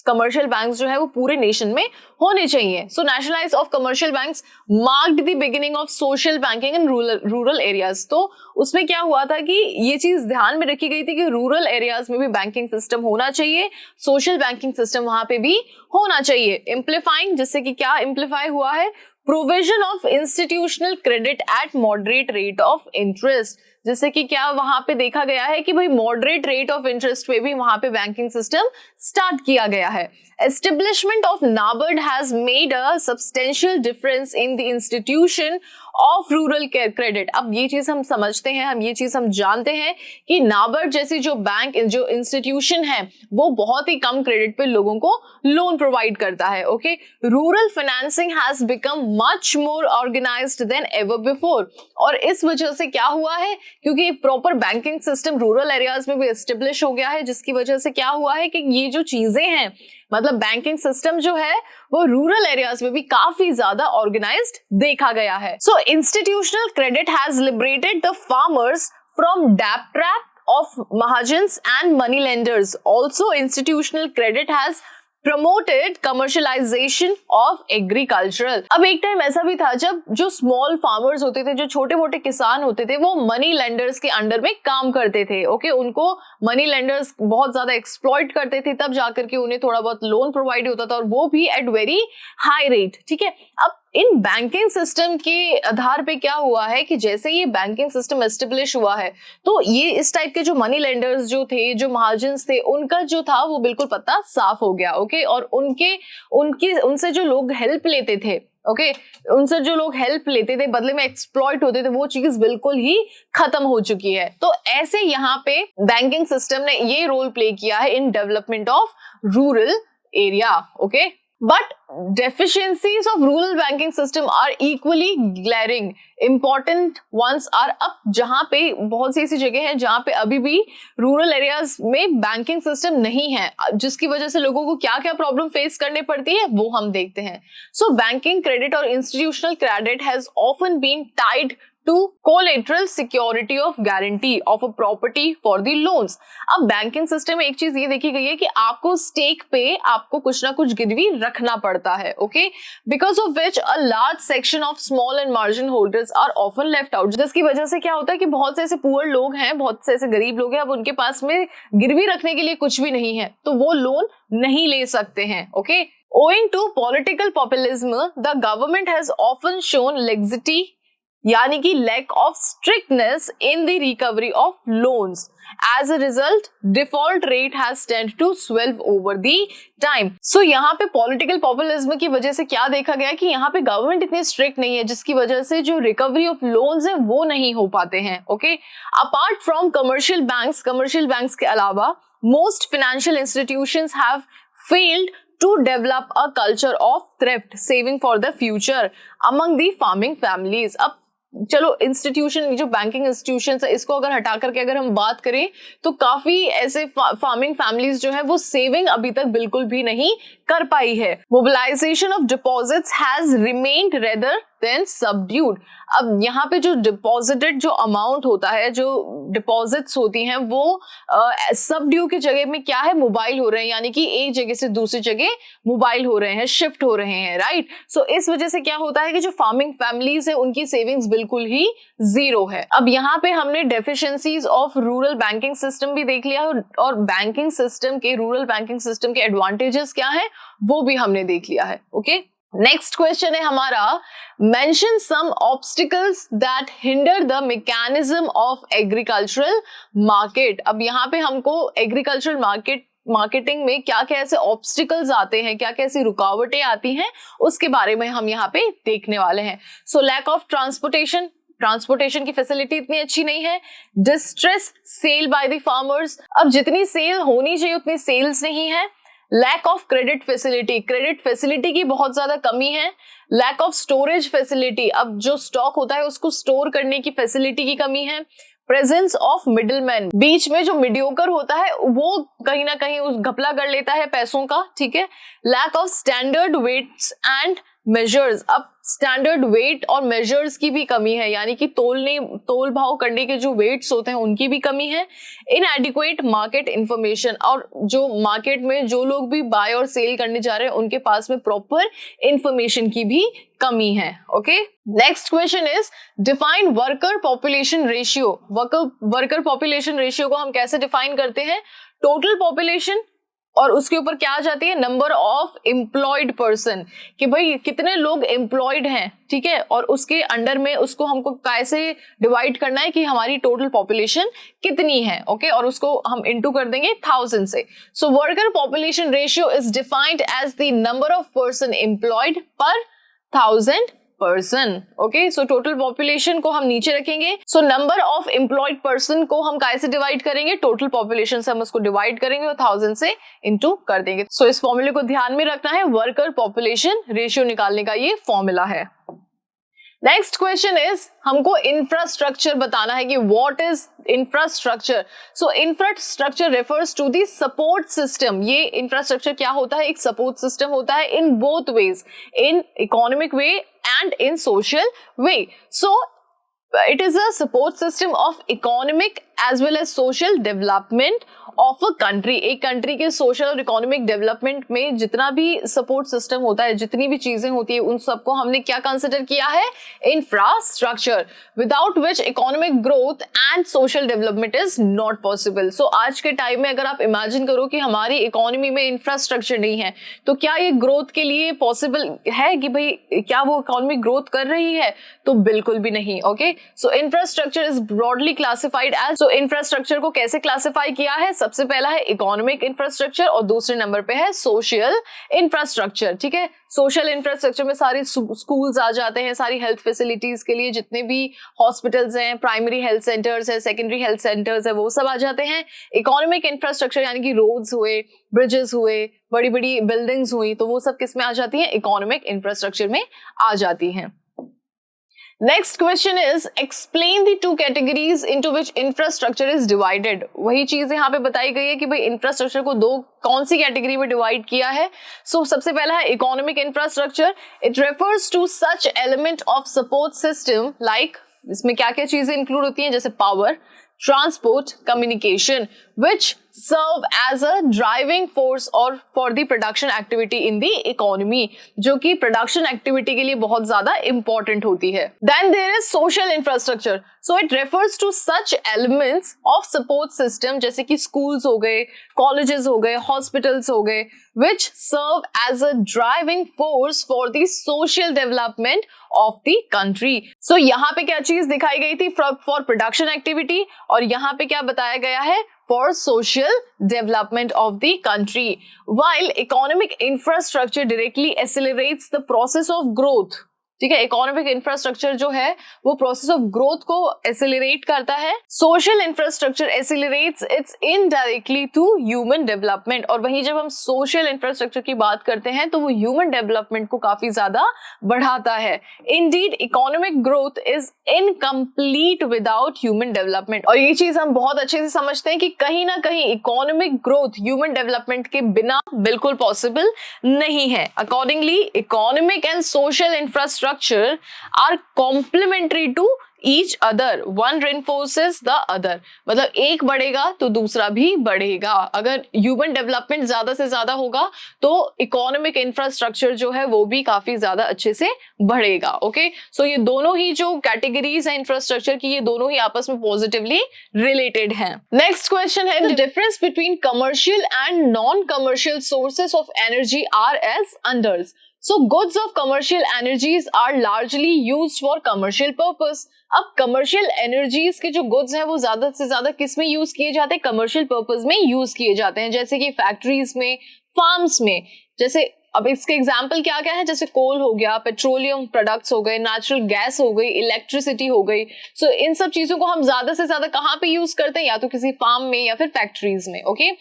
कमर्शियल बैंक्स जो है वो पूरे नेशन में होने चाहिए, so nationalise of commercial banks marked the beginning of social banking in rural areas. तो उसमें क्या हुआ था कि ये चीज ध्यान में रखी गई थी कि रूरल एरियाज में भी बैंकिंग सिस्टम होना चाहिए, सोशल बैंकिंग सिस्टम वहां पे भी होना चाहिए। इम्प्लीफाइंग, जिससे कि क्या इम्प्लीफाई हुआ है, provision of institutional credit at moderate rate of interest, जैसे कि क्या वहां पे देखा गया है कि भाई मॉडरेट रेट ऑफ इंटरेस्ट पे भी वहां पे बैंकिंग सिस्टम स्टार्ट किया गया है। Establishment of NABARD has made a substantial difference in the institution of rural credit. अब ये चीज हम समझते हैं, हम ये चीज हम जानते हैं कि नाबार्ड जैसी जो बैंक जो इंस्टीट्यूशन है वो बहुत ही कम क्रेडिट पे लोगों को लोन प्रोवाइड करता है। Okay, rural financing has become much more organised than ever before, और इस वजह से क्या हुआ है, क्योंकि proper banking system rural areas में भी एस्टेब्लिश हो गया है, जिसकी वजह से क्या हुआ है कि ये जो चीजें हैं, मतलब बैंकिंग सिस्टम जो है वो रूरल एरियाज में भी काफी ज्यादा ऑर्गेनाइज्ड देखा गया है। So institutional credit has liberated the farmers from debt trap of mahajans and money lenders. Also institutional credit has promoted commercialisation of agricultural. अब एक टाइम ऐसा भी था जब जो स्मॉल फार्मर्स होते थे, जो छोटे मोटे किसान होते थे, वो मनी लेंडर्स के अंडर में काम करते थे। ओके, उनको मनी लेंडर्स बहुत ज्यादा एक्सप्लॉइट करते थे, तब जाकर के उन्हें थोड़ा बहुत लोन प्रोवाइड होता था, और वो भी एट वेरी हाई रेट। ठीक है, अब इन बैंकिंग सिस्टम के आधार पे क्या हुआ है कि जैसे ये बैंकिंग सिस्टम एस्टेब्लिश हुआ है, तो ये इस टाइप के जो मनी लेंडर्स जो थे, जो महाजन्स थे, उनका जो था वो बिल्कुल पत्ता साफ हो गया। ओके, और उनसे जो लोग हेल्प लेते थे, ओके, उनसे जो लोग हेल्प लेते थे बदले में एक्सप्लॉइट होते थे, वो चीज बिल्कुल ही खत्म हो चुकी है। तो ऐसे यहाँ पे बैंकिंग सिस्टम ने ये रोल प्ले किया है in development of rural area. Okay, but deficiencies of rural banking system are equally glaring. Important ones are up, जहां पे बहुत सी ऐसी जगह हैं जहां पे अभी भी रूरल एरियाज में बैंकिंग सिस्टम नहीं है, जिसकी वजह से लोगों को क्या क्या प्रॉब्लम फेस करने पड़ती है वो हम देखते हैं। सो बैंकिंग क्रेडिट और institutional credit has often been tied to collateral security of guarantee of a property for the loans. अब बैंकिंग सिस्टम में एक चीज ये देखी गई है कि आपको स्टेक पे आपको कुछ ना कुछ गिरवी रखना पड़ता है। Okay, because of which a large section of small and margin holders are often left out, जिसकी वजह से क्या होता है कि बहुत से ऐसे पुअर लोग हैं, बहुत से ऐसे गरीब लोग हैं, अब उनके पास में गिरवी रखने के लिए कुछ भी नहीं है, तो वो लोन नहीं ले सकते हैं। Okay, owing to political populism, the government has often shown laxity, यानी कि lack of strictness in the recovery of loans. As a result default rate has tend to swell over the time. सो यहाँ पे political populism की वजह से क्या देखा गया कि यहाँ पे गवर्नमेंट इतनी स्ट्रिक्ट नहीं है, जिसकी वजह से जो रिकवरी ऑफ लोन्स है वो नहीं हो पाते हैं। Okay, apart from commercial banks के अलावा most financial institutions have failed to develop a culture of thrift saving for the future among the farming families. अब चलो इंस्टीट्यूशन, जो बैंकिंग इंस्टीट्यूशन है, इसको अगर हटा करके अगर हम बात करें तो काफी ऐसे फार्मिंग फैमिलीज जो है वो सेविंग अभी तक बिल्कुल भी नहीं कर पाई है। Mobilisation of deposits has remained rather than subdued. अब यहाँ पे जो डिपॉजिटेड जो अमाउंट होता है, जो डिपॉजिट्स होती हैं, वो सबड्यू की जगह में क्या है, मोबाइल हो रहे हैं, यानी कि एक जगह से दूसरी जगह मोबाइल हो रहे हैं, शिफ्ट हो रहे हैं, राइट। सो इस वजह से क्या होता है कि जो फार्मिंग फैमिलीज है उनकी सेविंग्स बिल्कुल ही जीरो है। अब यहाँ पे हमने deficiencies of rural banking system भी देख लिया, और बैंकिंग सिस्टम के, रूरल बैंकिंग सिस्टम के एडवांटेजेस क्या है वो भी हमने देख लिया है। ओके, नेक्स्ट क्वेश्चन है हमारा, mention some obstacles that hinder the mechanism of agricultural market. अब यहाँ पे हमको एग्रीकल्चरल मार्केटिंग में क्या क्या ऐसे ऑब्स्टिकल्स आते हैं, क्या क्या ऐसी रुकावटें आती हैं, उसके बारे में हम यहाँ पे देखने वाले हैं। सो लैक ऑफ ट्रांसपोर्टेशन की फैसिलिटी इतनी अच्छी नहीं है। Distress cell by the farmers, अब जितनी सेल होनी चाहिए उतनी सेल्स नहीं है। लैक ऑफ क्रेडिट फैसिलिटी की बहुत ज्यादा कमी है। लैक ऑफ स्टोरेज फैसिलिटी, अब जो स्टॉक होता है उसको स्टोर करने की फैसिलिटी की कमी है। प्रेजेंस ऑफ मिडिलमैन, बीच में जो मीडियोकर होता है वो कहीं ना कहीं उस घपला कर लेता है पैसों का, ठीक है। Lack of standard weights and measures, अब स्टैंडर्ड वेट और मेजर्स की भी कमी है, यानी कि तोल भाव करने के जो वेट्स होते हैं उनकी भी कमी है। इनएडिक्वेट मार्केट इंफॉर्मेशन, और जो मार्केट में जो लोग भी बाय और सेल करने जा रहे हैं उनके पास में प्रॉपर इंफॉर्मेशन की भी कमी है। Okay, next question is define worker population ratio. Worker population ratio को हम कैसे डिफाइन करते हैं, टोटल पॉपुलेशन और उसके ऊपर क्या आ जाती है, नंबर ऑफ एम्प्लॉयड पर्सन, कि भाई कितने लोग एम्प्लॉयड हैं, ठीक है, और उसके अंडर में उसको हमको कैसे डिवाइड करना है कि हमारी टोटल पॉपुलेशन कितनी है, ओके, और उसको हम इनटू कर देंगे 1000 से। So worker population ratio is defined as the number of person employed per 1000 person, okay. So total population को हम नीचे रखेंगे, so number of employed person को हम कैसे डिवाइड करेंगे, टोटल पॉपुलेशन से हम उसको डिवाइड करेंगे और 1000 से इनटू कर देंगे। सो इस फॉर्मूले को ध्यान में रखना है, वर्कर पॉपुलेशन रेशियो निकालने का ये फॉर्मूला है। नेक्स्ट क्वेश्चन इज, हमको इंफ्रास्ट्रक्चर बताना है कि what is infrastructure. So infrastructure refers to the support system. ये इंफ्रास्ट्रक्चर क्या होता है, एक सपोर्ट सिस्टम होता है in both ways, in economic way and in social way. So it is a support system of economic as well as social development of a country। एक country के social और economic development में जितना भी support system होता है, जितनी भी चीजें होती है, उन सबको हमने क्या कंसिडर किया है, infrastructure, without which economic growth and social development is not possible. So आज के टाइम में अगर आप इमेजिन करो कि हमारी इकोनॉमी में इंफ्रास्ट्रक्चर नहीं है, तो क्या ये ग्रोथ के लिए पॉसिबल है कि भाई क्या वो इकोनॉमी ग्रोथ कर रही है, तो बिल्कुल भी नहीं, okay. So infrastructure is broadly classified as, so infrastructure को कैसे क्लासिफाई किया है, सबसे पहला है इकोनॉमिक इंफ्रास्ट्रक्चर और दूसरे नंबर पे है सोशल इंफ्रास्ट्रक्चर, ठीक है। सोशल इंफ्रास्ट्रक्चर में सारी स्कूल्स आ जाते हैं, सारी हेल्थ फैसिलिटीज के लिए जितने भी हॉस्पिटल्स हैं, प्राइमरी हेल्थ सेंटर्स है, सेकेंडरी हेल्थ सेंटर्स है, वो सब आ जाते हैं। इकोनॉमिक इंफ्रास्ट्रक्चर यानी कि रोड्स हुए, ब्रिजेस हुए, बड़ी बड़ी बिल्डिंग्स हुई, तो वो सब किस में आ जाती हैं, इकोनॉमिक इंफ्रास्ट्रक्चर में आ जाती हैं। Next question is, explain the two categories into which infrastructure is divided. वही चीज यहाँ पे बताई गई है कि भाई इंफ्रास्ट्रक्चर को दो कौन सी कैटेगरी में डिवाइड किया है। सो सबसे पहला है economic infrastructure. It refers to such element of support system like, इसमें क्या क्या चीजें इंक्लूड होती हैं, जैसे power, transport, communication, which serve as a driving force और for the production activity in the economy, जो कि production activity के लिए बहुत ज्यादा important होती है। Then there is social infrastructure, so it refers to such elements of support system जैसे कि schools हो गए, colleges हो गए, hospitals हो गए, which serve as a driving force for the social development of the country। So यहाँ पे क्या चीज दिखाई गई थी, for production activity, और यहाँ पे क्या बताया गया है, for social development of the country, while economic infrastructure directly accelerates the process of growth। ठीक है, इकोनॉमिक इंफ्रास्ट्रक्चर जो है वो प्रोसेस ऑफ ग्रोथ को एसिलरेट करता है। Social infrastructure accelerates its indirectly to human development, और वहीं जब हम सोशल इंफ्रास्ट्रक्चर की बात करते हैं तो वो ह्यूमन डेवलपमेंट को काफी ज्यादा बढ़ाता है। Indeed economic growth is incomplete without human development, और ये चीज हम बहुत अच्छे से समझते हैं कि कहीं ना कहीं इकोनॉमिक ग्रोथ ह्यूमन डेवलपमेंट के बिना बिल्कुल पॉसिबल नहीं है। Accordingly economic and social infrastructure are complementary to each other, one reinforces the other। मतलब एक बढ़ेगा तो दूसरा भी बढ़ेगा। अगर ह्यूमन डेवलपमेंट ज्यादा से ज्यादा होगा तो इकोनॉमिक इंफ्रास्ट्रक्चर जो है वो भी काफी ज्यादा अच्छे से बढ़ेगा, ओके। सो ये दोनों ही जो कैटेगरीज है इंफ्रास्ट्रक्चर की, ये दोनों ही आपस में पॉजिटिवली रिलेटेड हैं। नेक्स्ट क्वेश्चन है, the difference between commercial and non commercial sources of energy are as unders. So goods of commercial energies are largely used for commercial purpose। अब commercial energies के जो goods हैं वो ज्यादा से ज्यादा किस में यूज किए जाते हैं, commercial purpose में यूज किए जाते हैं, जैसे कि फैक्ट्रीज में, फार्म्स में। जैसे अब इसके एग्जाम्पल क्या क्या है, जैसे कोल हो गया, पेट्रोलियम प्रोडक्ट्स हो गए, नेचुरल गैस हो गई, इलेक्ट्रिसिटी हो गई। सो इन सब चीजों को हम ज्यादा से ज्यादा कहाँ पे यूज करते हैं, या तो किसी फार्म में या फिर फैक्ट्रीज में, okay.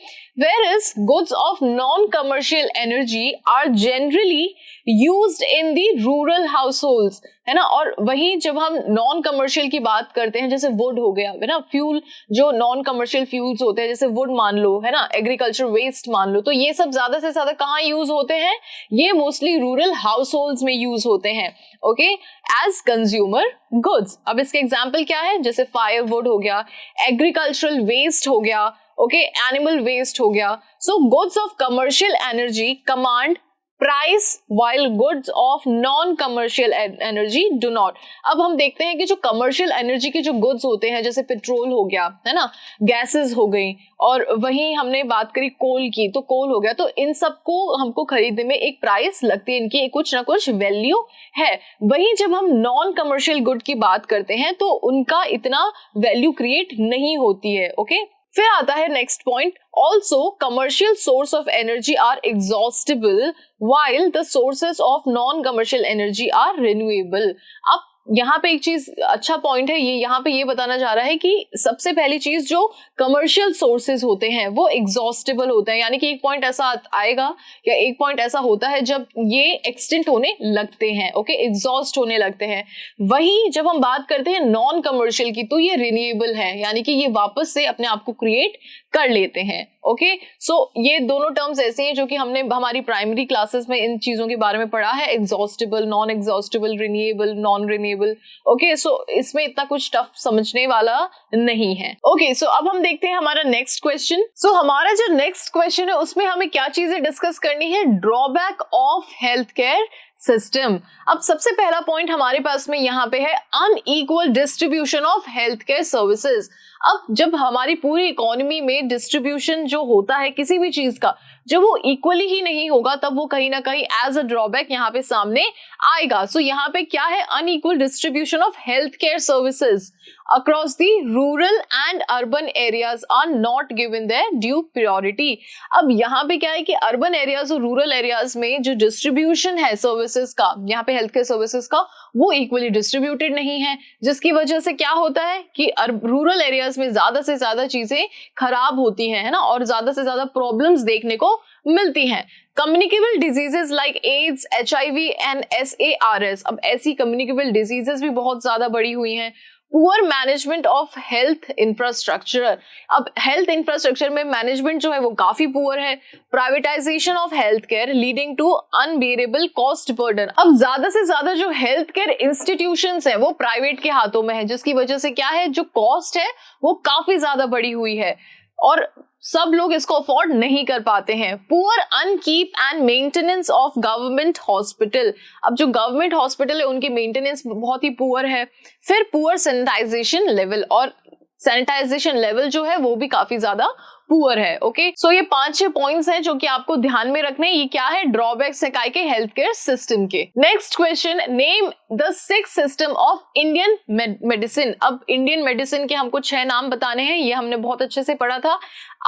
Whereas goods of non-commercial energy are generally used in the rural households, है ना। और वहीं जब हम नॉन कमर्शियल की बात करते हैं, जैसे वुड हो गया, है ना, फ्यूल जो नॉन कमर्शियल फ्यूल्स होते हैं, जैसे वुड मान लो, है ना, एग्रीकल्चर वेस्ट मान लो, तो ये सब ज्यादा से ज्यादा कहाँ यूज होते हैं, ये मोस्टली रूरल हाउसहोल्ड्स में यूज होते हैं, ओके, एज कंज्यूमर गुड्स। अब इसके एग्जाम्पल क्या है, जैसे फायरवुड हो गया, एग्रीकल्चरल वेस्ट हो गया, ओके, एनिमल वेस्ट हो गया। So goods of commercial energy command price while goods of non commercial energy do not। अब हम देखते हैं कि जो कमर्शियल एनर्जी के जो गुड्स होते हैं, जैसे पेट्रोल हो गया, है ना, गैसेस हो गई, और वहीं हमने बात करी कोल की, तो कोल हो गया, तो इन सबको हमको खरीदने में एक प्राइस लगती है, इनकी कुछ ना कुछ वैल्यू है। वहीं जब हम नॉन कमर्शियल गुड की बात करते हैं तो उनका इतना वैल्यू क्रिएट नहीं होती है। ओके, फिर आता है next point, also commercial source of energy are exhaustible while the sources of non-commercial energy are renewable। अब यहाँ पे एक चीज अच्छा पॉइंट है, ये यहाँ पे ये बताना जा रहा है कि सबसे पहली चीज जो कमर्शियल सोर्सेज होते हैं वो एग्जॉस्टेबल होते हैं, यानी कि एक पॉइंट ऐसा आएगा या एक पॉइंट ऐसा होता है जब ये एक्सटिंक्ट होने लगते हैं, ओके, एग्जॉस्ट होने लगते हैं। वहीं जब हम बात करते हैं नॉन कमर्शियल की, तो ये रिन्यूएबल है, यानी कि ये वापस से अपने आप को क्रिएट कर लेते हैं। ओके, सो ये दोनों टर्म्स ऐसे हैं जो कि हमने हमारी प्राइमरी क्लासेस में इन चीजों के बारे में पढ़ा है, exhaustable, non exhaustable, renewable, non renewable. Okay, so इसमें इतना कुछ टफ समझने वाला नहीं है। ओके, सो अब हम देखते हैं हमारा नेक्स्ट क्वेश्चन। सो हमारा जो नेक्स्ट क्वेश्चन है उसमें हमें क्या चीजें डिस्कस करनी है, drawback of health care system. अब सबसे पहला पॉइंट हमारे पास में यहाँ पे है unequal distribution of health care services. अब जब हमारी पूरी इकोनॉमी में डिस्ट्रीब्यूशन जो होता है किसी भी चीज का, जब वो इक्वली ही नहीं होगा तब वो कहीं ना कहीं एज अ ड्रॉबैक यहाँ पे सामने आएगा। सो यहाँ पे क्या है, unequal distribution of health care services across the rural and urban areas are not given their due priority। अब यहाँ पे क्या है कि अर्बन एरियाज और रूरल एरियाज में जो डिस्ट्रीब्यूशन है सर्विसेज का, यहाँ पे हेल्थ केयर सर्विसेज का, वो इक्वली डिस्ट्रीब्यूटेड नहीं है, जिसकी वजह से क्या होता है कि रूरल एरियाज में ज्यादा से ज्यादा चीजें खराब होती हैं, है ना, और ज्यादा से ज्यादा प्रॉब्लम्स देखने को मिलती हैं। Communicable diseases like AIDS, HIV and SARS। अब ऐसी कम्युनिकेबल डिजीजेस भी बहुत ज्यादा बढ़ी हुई हैं। Poor management of health infrastructure. अब हेल्थ इंफ्रास्ट्रक्चर में मैनेजमेंट जो है वो काफी पुअर है। Privatisation of health care leading to unbearable cost burden. अब ज्यादा से ज्यादा जो हेल्थ केयर इंस्टीट्यूशंस है वो प्राइवेट के हाथों में है, जिसकी वजह से क्या है, जो कॉस्ट है वो काफी ज्यादा बढ़ी हुई है और सब लोग इसको अफोर्ड नहीं कर पाते हैं। Poor upkeep and maintenance of government hospital. अब जो गवर्नमेंट हॉस्पिटल है उनकी मेंटेनेंस बहुत ही पुअर है। फिर पुअर सैनिटाइजेशन लेवल, और सैनिटाइजेशन लेवल जो है वो भी काफी ज्यादा पुअर है। ओके, सो ये 5-6 पॉइंट्स हैं जो कि आपको ध्यान में रखने। ये क्या है, ड्रॉबैक्स है काय के हेल्थ केयर सिस्टम के। Next question, name the 6 system of Indian medicine. अब इंडियन मेडिसिन के हमको 6 नाम बताने हैं, ये हमने बहुत अच्छे से पढ़ा था।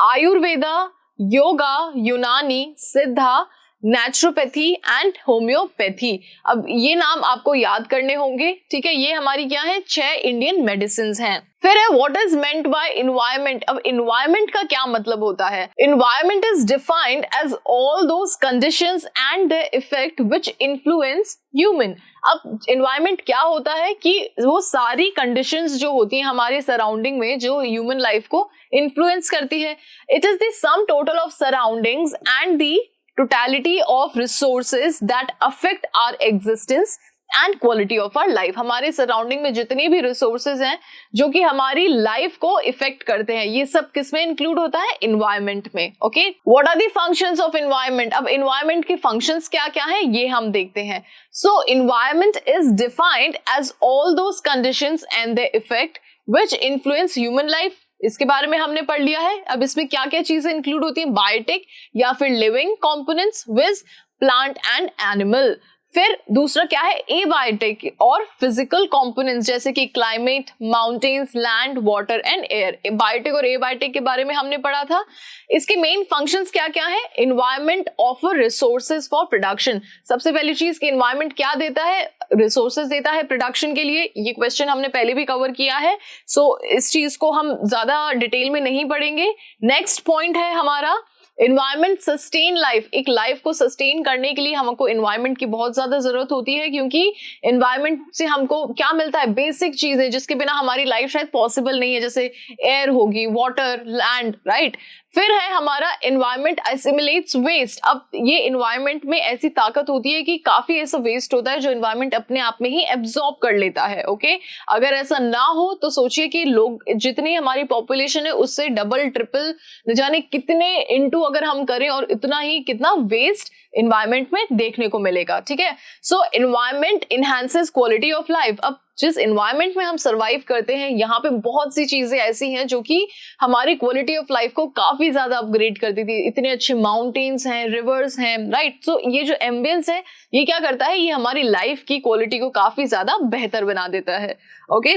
आयुर्वेदा, योगा, यूनानी, सिद्धा, नेचुरोपैथी एंड होम्योपैथी। अब ये नाम आपको याद करने होंगे, ठीक है। ये हमारी क्या है, 6 इंडियन मेडिसिन हैं। फिर है what is meant by environment. अब एनवायरनमेंट का क्या मतलब होता है, environment is defined as all those conditions and the effect which influence human. अब एनवायरनमेंट क्या होता है कि वो सारी कंडीशंस जो होती हैं हमारे सराउंडिंग में जो ह्यूमन लाइफ को इन्फ्लुएंस करती है। It is the sum total of surroundings and the totality of resources that affect our existence and quality of our life। हमारे सराउंडिंग में जितनी भी रिसोर्सेज हैं जो कि हमारी लाइफ को इफेक्ट करते हैं, ये सब किसमें इंक्लूड होता है, एनवायरनमेंट में। Okay, what are the functions of environment. अब एनवायरनमेंट के फंक्शंस क्या क्या है ये हम देखते हैं। So environment is defined as all those conditions and the effect which influence human life. इसके बारे में हमने पढ़ लिया है। अब इसमें क्या क्या चीजें इंक्लूड होती हैं, बायोटिक या फिर living components with plant and animal. फिर दूसरा क्या है, एबायोटिक और फिजिकल कंपोनेंट्स जैसे कि climate, mountains, land, water and air. Biotic और एबायोटिक के बारे में हमने पढ़ा था। इसके मेन फंक्शंस क्या क्या है, environment offer resources for production. सबसे पहली चीज कि एनवायरनमेंट क्या देता है, रिसोर्सेज देता है प्रोडक्शन के लिए। ये क्वेश्चन हमने पहले भी कवर किया है, सो इस चीज को हम ज्यादा डिटेल में नहीं पढ़ेंगे। नेक्स्ट पॉइंट है हमारा एनवायरनमेंट सस्टेन लाइफ। एक लाइफ को सस्टेन करने के लिए हमको एनवायरनमेंट की बहुत ज्यादा जरूरत होती है, क्योंकि एनवायरनमेंट से हमको क्या मिलता है, बेसिक चीजें जिसके बिना हमारी लाइफ शायद पॉसिबल नहीं है, जैसे एयर होगी, वाटर, लैंड, राइट। फिर है हमारा एनवायरनमेंट एसिमिलेट्स वेस्ट। अब ये एनवायरनमेंट में ऐसी ताकत होती है कि काफी ऐसा वेस्ट होता है जो एनवायरनमेंट अपने आप में ही एब्जॉर्ब कर लेता है। ओके, अगर ऐसा ना हो तो सोचिए कि लोग जितनी हमारी पॉपुलेशन है उससे डबल ट्रिपल न जाने कितने इनटू अगर हम करें और इतना ही कितना वेस्ट एनवायरमेंट में देखने को मिलेगा, ठीक है। So environment enhances quality of life. अब जिस एनवायरमेंट में हम सरवाइव करते हैं यहाँ पे बहुत सी चीजें ऐसी हैं जो कि हमारी क्वालिटी ऑफ लाइफ को काफी ज्यादा अपग्रेड कर देती है। इतने अच्छे माउंटेन्स हैं, रिवर्स हैं, राइट। सो ये जो एम्बियंस है ये क्या करता है, ये हमारी लाइफ की क्वालिटी को काफी ज्यादा बेहतर बना देता है। Okay,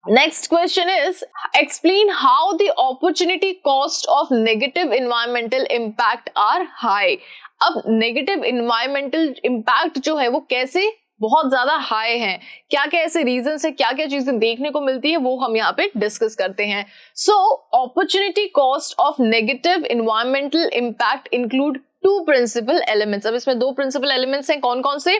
next question is explain how the opportunity cost of negative environmental impact are high। अब negative environmental impact जो है वो कैसे बहुत ज्यादा हाई है, क्या क्या ऐसे रीजंस है, क्या क्या चीजें देखने को मिलती है, वो हम यहाँ पे डिस्कस करते हैं। So opportunity cost of negative environmental impact include two principal elements. अब इसमें दो प्रिंसिपल एलिमेंट्स हैं, कौन कौन से?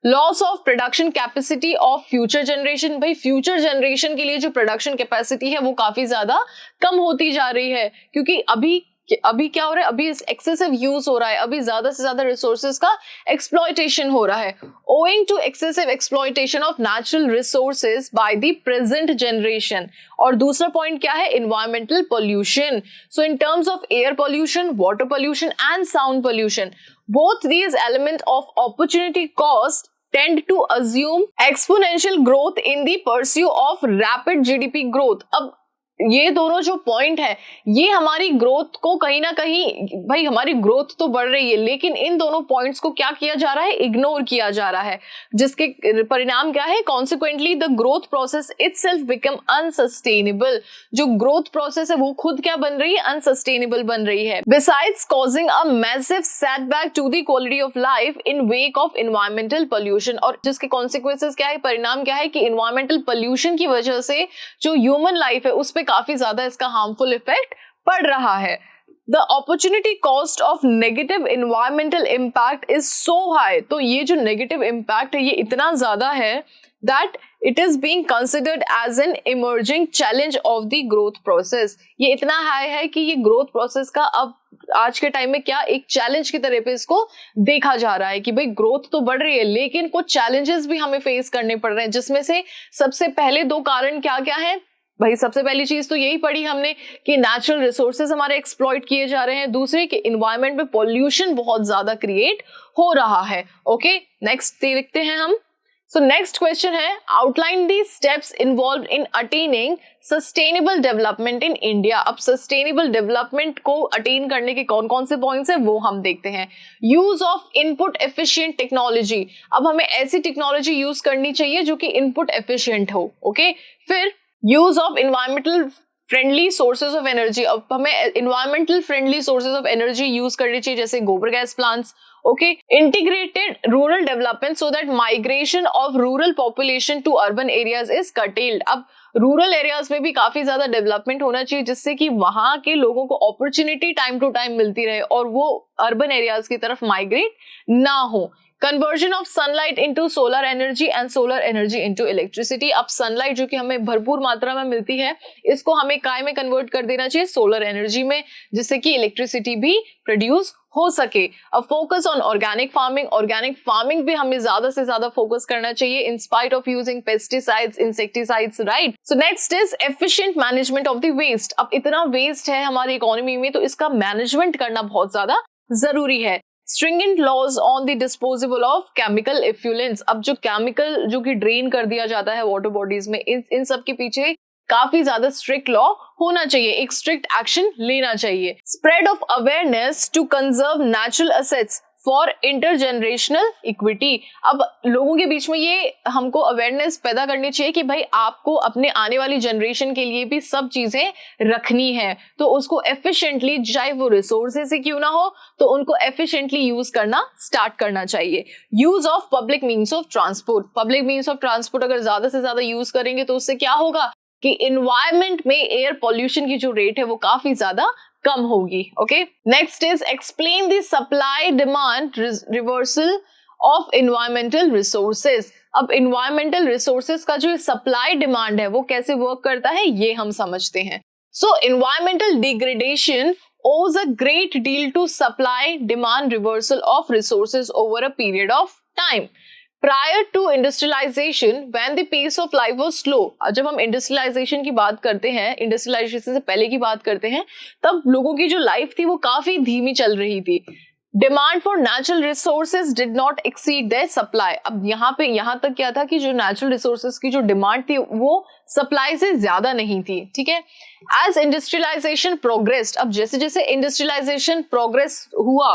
Loss of production capacity of future generation. भाई फ्यूचर जनरेशन के लिए जो प्रोडक्शन कैपेसिटी है वो काफी ज्यादा कम होती जा रही है, क्योंकि अभी क्या हो रहा है, अभी एक्सेसिव यूज हो रहा है, अभी ज्यादा से ज्यादा रिसोर्सेज का एक्सप्लॉयटेशन हो रहा है, owing to excessive exploitation of natural resources by the present generation. और दूसरा पॉइंट क्या है, environmental pollution. So in terms of air pollution, water pollution and sound pollution, both these elements of opportunity cost tend to assume exponential growth in the pursuit of rapid GDP growth। अब ये दोनों जो point है ये हमारी growth को कहीं ना कहीं, भाई हमारी ग्रोथ तो बढ़ रही है लेकिन इन दोनों पॉइंट्स को क्या किया जा रहा है, इग्नोर किया जा रहा है, जिसके परिणाम क्या है, consequently the growth process itself become unsustainable. जो ग्रोथ प्रोसेस है वो खुद क्या बन रही है, अनसस्टेनेबल बन रही है। Besides causing a massive setback to the quality of life in wake of environmental pollution. और जिसके कॉन्सिक्वेंसेस क्या है, परिणाम क्या है कि एनवायरमेंटल पोल्यूशन की वजह से जो ह्यूमन लाइफ है उस पर काफी ज्यादा इसका हार्मफुल इफेक्ट पड़ रहा है। The opportunity cost of negative environmental impact is so high। तो ये जो negative impact है ये इतना ज्यादा है that it is being considered as an emerging challenge of the growth process। ये इतना हाई है कि ये growth process का अब आज के टाइम में क्या एक चैलेंज की तरह पे इसको देखा जा रहा है कि भाई ग्रोथ तो बढ़ रही है लेकिन कुछ चैलेंजेस भी हमें फेस करने पड़ रहे हैं, जिसमें से सबसे पहले दो कारण क्या क्या है। भाई सबसे पहली चीज तो यही पढ़ी हमने कि नेचुरल रिसोर्सेज हमारे एक्सप्लॉइट किए जा रहे हैं, दूसरे कि एनवायरनमेंट में पॉल्यूशन बहुत ज्यादा क्रिएट हो रहा है। ओके, नेक्स्ट देखते हैं हम। सो नेक्स्ट क्वेश्चन है, outline the steps involve in attaining sustainable development in India. अब सस्टेनेबल डेवलपमेंट को अटेन करने के कौन कौन से पॉइंट्स हैं वो हम देखते हैं। Use of input efficient technology. अब हमें ऐसी टेक्नोलॉजी यूज करनी चाहिए जो कि इनपुट एफिशिएंट हो। ओके, फिर use of environmental friendly sources of energy. अब हमें environmental friendly sources of energy use करनी चाहिए जैसे गोबर gas plants. Okay, integrated rural development so that migration of rural population to urban areas is curtailed. अब rural areas में भी काफी ज्यादा डेवलपमेंट होना चाहिए जिससे कि वहां के लोगों को अपॉर्चुनिटी टाइम टू टाइम मिलती रहे और वो अर्बन एरियाज की तरफ माइग्रेट ना हो। Conversion of sunlight into solar energy and solar energy into electricity. अब सनलाइट जो कि हमें भरपूर मात्रा में मिलती है इसको हमें काय में कन्वर्ट कर देना चाहिए, सोलर एनर्जी में, जिससे कि इलेक्ट्रिसिटी भी प्रोड्यूस हो सके। अब focus on organic farming. Organic farming भी हमें ज्यादा से ज्यादा फोकस करना चाहिए in spite of using pesticides, insecticides, right. So next is efficient management of the waste. अब इतना वेस्ट है हमारी इकोनॉमी में तो इसका मैनेजमेंट करना बहुत ज्यादा जरूरी है। Stringent laws on the disposable of chemical effluence. अब जो केमिकल जो कि ड्रेन कर दिया जाता है वाटर बॉडीज में, इन सब के पीछे काफी ज्यादा स्ट्रिक्ट लॉ होना चाहिए, एक स्ट्रिक्ट एक्शन लेना चाहिए। Spread of awareness to conserve natural assets for intergenerational equity. अब लोगों के बीच में ये हमको अवेयरनेस पैदा करनी चाहिए कि भाई आपको अपने आने वाली जनरेशन के लिए भी सब चीजें रखनी है, तो उसको एफिशिएंटली, चाहे वो रिसोर्सेज से क्यों ना हो, तो उनको एफिशिएंटली यूज करना स्टार्ट करना चाहिए। Use of public means of transport. Public means of transport अगर ज्यादा से ज्यादा यूज करेंगे तो उससे क्या होगा कि एनवायरमेंट में एयर पॉल्यूशन की जो रेट है वो काफी ज्यादा कम होगी। Okay, next is explain the supply demand reversal of environmental resources. अब एनवायरमेंटल रिसोर्सेज का जो सप्लाई डिमांड है वो कैसे वर्क करता है ये हम समझते हैं। सो environmental degradation owes a great deal to supply demand reversal of resources over a period of time। Prior to industrialization when the pace of life was slow, जब हम इंडस्ट्रियलाइजेशन की बात करते हैं, इंडस्ट्रियलाइजेशन से पहले की बात करते हैं, तब लोगों की जो लाइफ थी वो काफी धीमी चल रही थी. Demand for natural resources did not exceed their supply. अब यहाँ तक क्या था कि जो नेचुरल रिसोर्सेज की जो डिमांड थी वो सप्लाई से ज्यादा नहीं थी. ठीक है. एज इंडस्ट्रियलाइजेशन प्रोग्रेस्ड, अब जैसे जैसे इंडस्ट्रियलाइजेशन प्रोग्रेस हुआ,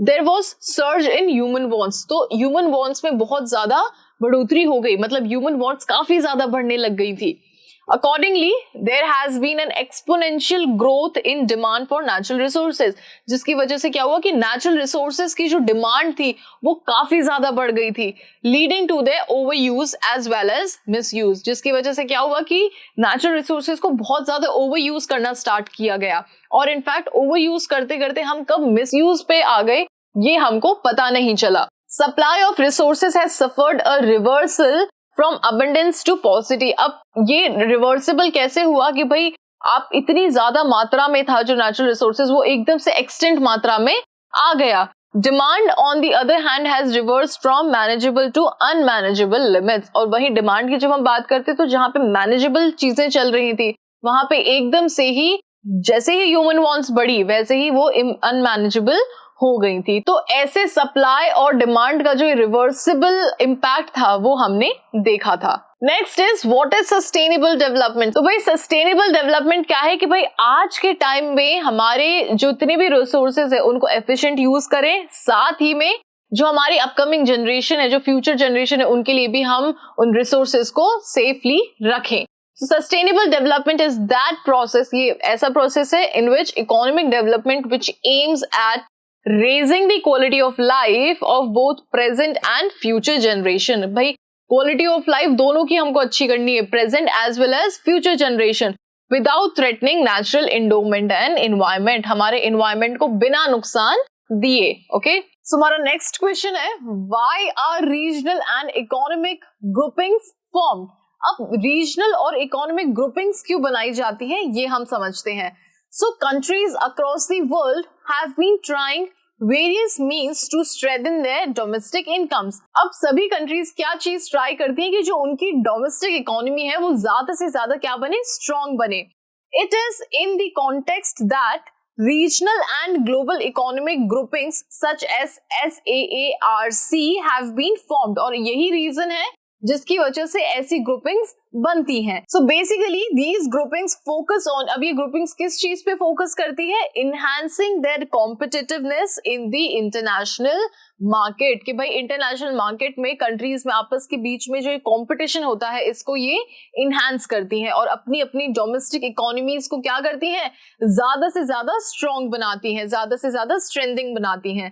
there was surge in human wants. तो ह्यूमन वॉन्ट्स में बहुत ज्यादा बढ़ोतरी हो गई, मतलब ह्यूमन वॉन्ट्स काफी ज्यादा बढ़ने लग गई थी. Accordingly, there has been an exponential growth in demand for natural resources, जिसकी वजह से क्या हुआ कि natural resources की जो demand थी वो काफी ज्यादा बढ़ गई थी, leading to their overuse as well as misuse, जिसकी वजह से क्या हुआ कि natural resources को बहुत ज्यादा overuse करना start किया गया, और in fact overuse करते करते हम कब misuse पे आ गए ये हमको पता नहीं चला. Supply of resources has suffered a reversal from abundance to paucity. अब ये रिवर्सिबल कैसे हुआ कि भाई आप इतनी ज्यादा मात्रा में था जो नेचुरल रिसोर्सेज, वो एकदम से एक्सटेंट मात्रा में आ गया. Demand on the other hand has reverse from manageable to unmanageable limits. और वही डिमांड की जब हम बात करते तो जहां पे मैनेजेबल चीजें चल रही थी वहां पे एकदम से ही जैसे ही ह्यूमन वांट्स बढ़ी वैसे ही वो अनमैनेजेबल हो गई थी. तो ऐसे सप्लाई और डिमांड का जो रिवर्सिबल इम्पैक्ट था वो हमने देखा था. Next is what is sustainable development. तो भाई सस्टेनेबल डेवलपमेंट क्या है कि भाई आज के टाइम में हमारे जितने भी रिसोर्सेज है उनको एफिशिएंट यूज करें, साथ ही में जो हमारी अपकमिंग जनरेशन है, जो फ्यूचर जनरेशन है, उनके लिए भी हम उन रिसोर्सेज को सेफली रखें. Sustainable development is that process, ये ऐसा प्रोसेस है in which economic development which aims at raising the quality of life of both present and future generation. भाई quality of life दोनों की हमको अच्छी करनी है, present as well as future generation, without threatening natural endowment and environment, हमारे environment को बिना नुकसान दिए. Okay, so हमारा next question है why are regional and economic groupings formed. अब regional और economic groupings क्यों बनाई जाती हैं ये हम समझते हैं. So countries across the world have been trying various means to strengthen their domestic incomes. अब सभी कंट्रीज क्या चीज ट्राई करती हैं कि जो उनकी डोमेस्टिक इकोनॉमी है वो ज्यादा से ज्यादा क्या बने, स्ट्रॉन्ग बने. It is in the context that regional and global economic groupings such as SAARC have been formed. और यही रीजन है जिसकी वजह से ऐसी ग्रुपिंग्स बनती हैं. So basically these groupings focus on, अब ये ग्रुपिंग्स किस चीज पे फोकस करती है, enhancing their competitiveness in the international market. कि भाई इंटरनेशनल मार्केट में कंट्रीज में आपस के बीच में जो कॉम्पिटिशन होता है इसको ये इनहैंस करती हैं और अपनी अपनी डोमेस्टिक इकोनॉमीज को क्या करती हैं, ज्यादा से ज्यादा स्ट्रॉन्ग बनाती हैं, ज्यादा से ज्यादा स्ट्रेंथिंग बनाती हैं.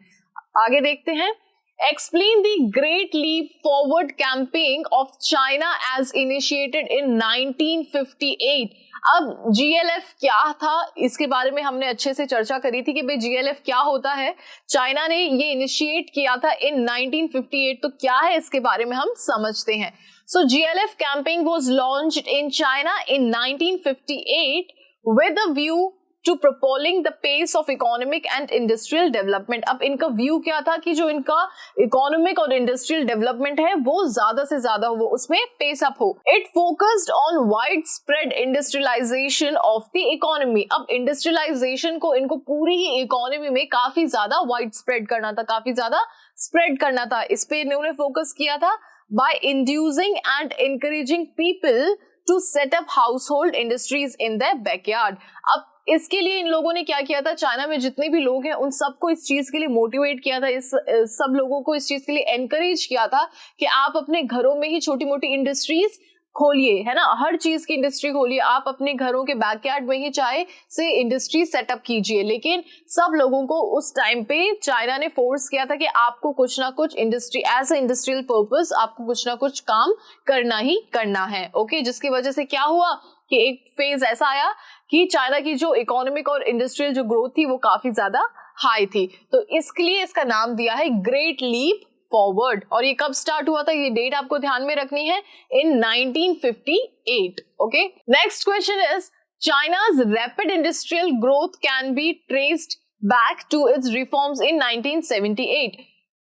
आगे देखते हैं. Explain the Great Leap Forward campaign of China as initiated in 1958. अब GLF क्या था इसके बारे में हमने अच्छे से चर्चा करी थी कि भाई GLF क्या होता है. चाइना ने ये इनिशिएट किया था इन 1958. तो क्या है इसके बारे में हम समझते हैं. So GLF campaign was launched in China in 1958 with a view to propelling the pace of economic and industrial development. अब इनका व्यू क्या था कि जो इनका इकोनॉमिक और इंडस्ट्रियल डेवलपमेंट है वो ज्यादा से ज्यादा हो, उसमें पेस अप हो. It focused on wide spread industrialization of the economy. अब इंडस्ट्रियलाइजेशन को इनको पूरी ही इकोनॉमी में काफी ज्यादा वाइड स्प्रेड करना था, काफी ज्यादा स्प्रेड करना था. इस पे इन्होंने फोकस किया था by inducing and encouraging people to set up household industries in their backyard. अब इसके लिए इन लोगों ने क्या किया था, चाइना में जितने भी लोग हैं उन सबको इस चीज के लिए मोटिवेट किया था, इस सब लोगों को इस चीज के लिए एनकरेज किया था कि आप अपने घरों में ही छोटी मोटी इंडस्ट्रीज खोलिए, है ना, हर चीज की इंडस्ट्री खोलिए, आप अपने घरों के बैकयार्ड में ही चाहे से इंडस्ट्री सेटअप कीजिए. लेकिन सब लोगों को उस टाइम पे चाइना ने फोर्स किया था कि आपको कुछ ना कुछ industry as a industrial purpose आपको कुछ ना कुछ काम करना ही करना है. ओके, जिसकी वजह से क्या हुआ कि एक फेज ऐसा आया कि चाइना की जो इकोनॉमिक और इंडस्ट्रियल जो ग्रोथ थी वो काफी ज्यादा हाई थी. तो इसके लिए इसका नाम दिया है ग्रेट लीप फॉरवर्ड. और ये कब स्टार्ट हुआ था, ये डेट आपको ध्यान में रखनी है, इन 1958. Okay, next question is चाइना's rapid industrial growth can be traced back to its reforms in 1978.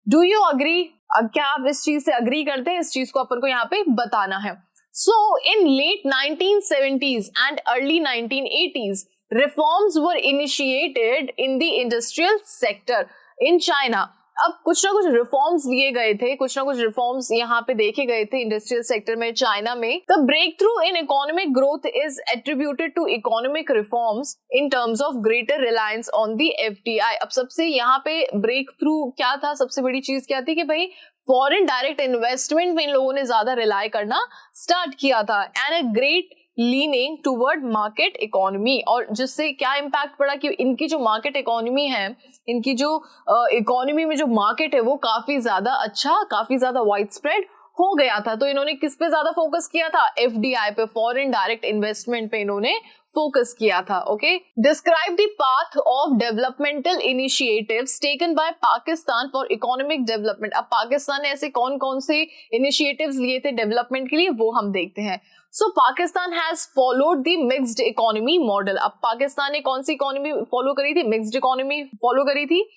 Do you agree? अब क्या आप इस चीज से अग्री करते हैं? इस चीज को अपन को यहाँ पे बताना है. So in late 1970s and early 1980s, reforms were initiated in the industrial sector in China. अब कुछ ना कुछ रिफॉर्म्स लिए गए थे, कुछ ना कुछ रिफॉर्म्स यहाँ पे देखे गए थे इंडस्ट्रियल सेक्टर में चाइना में. The breakthrough in economic growth is attributed to economic reforms in terms of greater reliance on the FDI. अब सबसे यहाँ पे ब्रेक थ्रू क्या था, सबसे बड़ी चीज क्या थी कि भाई फॉरेन डायरेक्ट इन्वेस्टमेंट में इन लोगों ने ज्यादा रिलाई करना स्टार्ट किया था. And a great leaning toward market economy. और जिससे क्या इम्पैक्ट पड़ा कि इनकी जो मार्केट इकोनॉमी है, इनकी जो इकोनॉमी में जो मार्केट है वो काफी ज्यादा अच्छा, काफी ज्यादा वाइड स्प्रेड हो गया था. तो इन्होंने किस पे ज्यादा फोकस किया था? एफडीआई पे, फॉरेन डायरेक्ट इन्वेस्टमेंट पे इन्होंने फोकस किया था. Okay, describe the path of developmental initiatives taken by Pakistan for economic development. अब पाकिस्तान ने ऐसे कौन कौन से इनिशिएटिव्स लिए थे डेवलपमेंट के लिए, वो हम देखते हैं. So Pakistan has followed the mixed economy model. अब पाकिस्तान ने कौन सी इकोनॉमी फॉलो करी थी? मिक्स्ड इकोनॉमी फॉलो करी थी,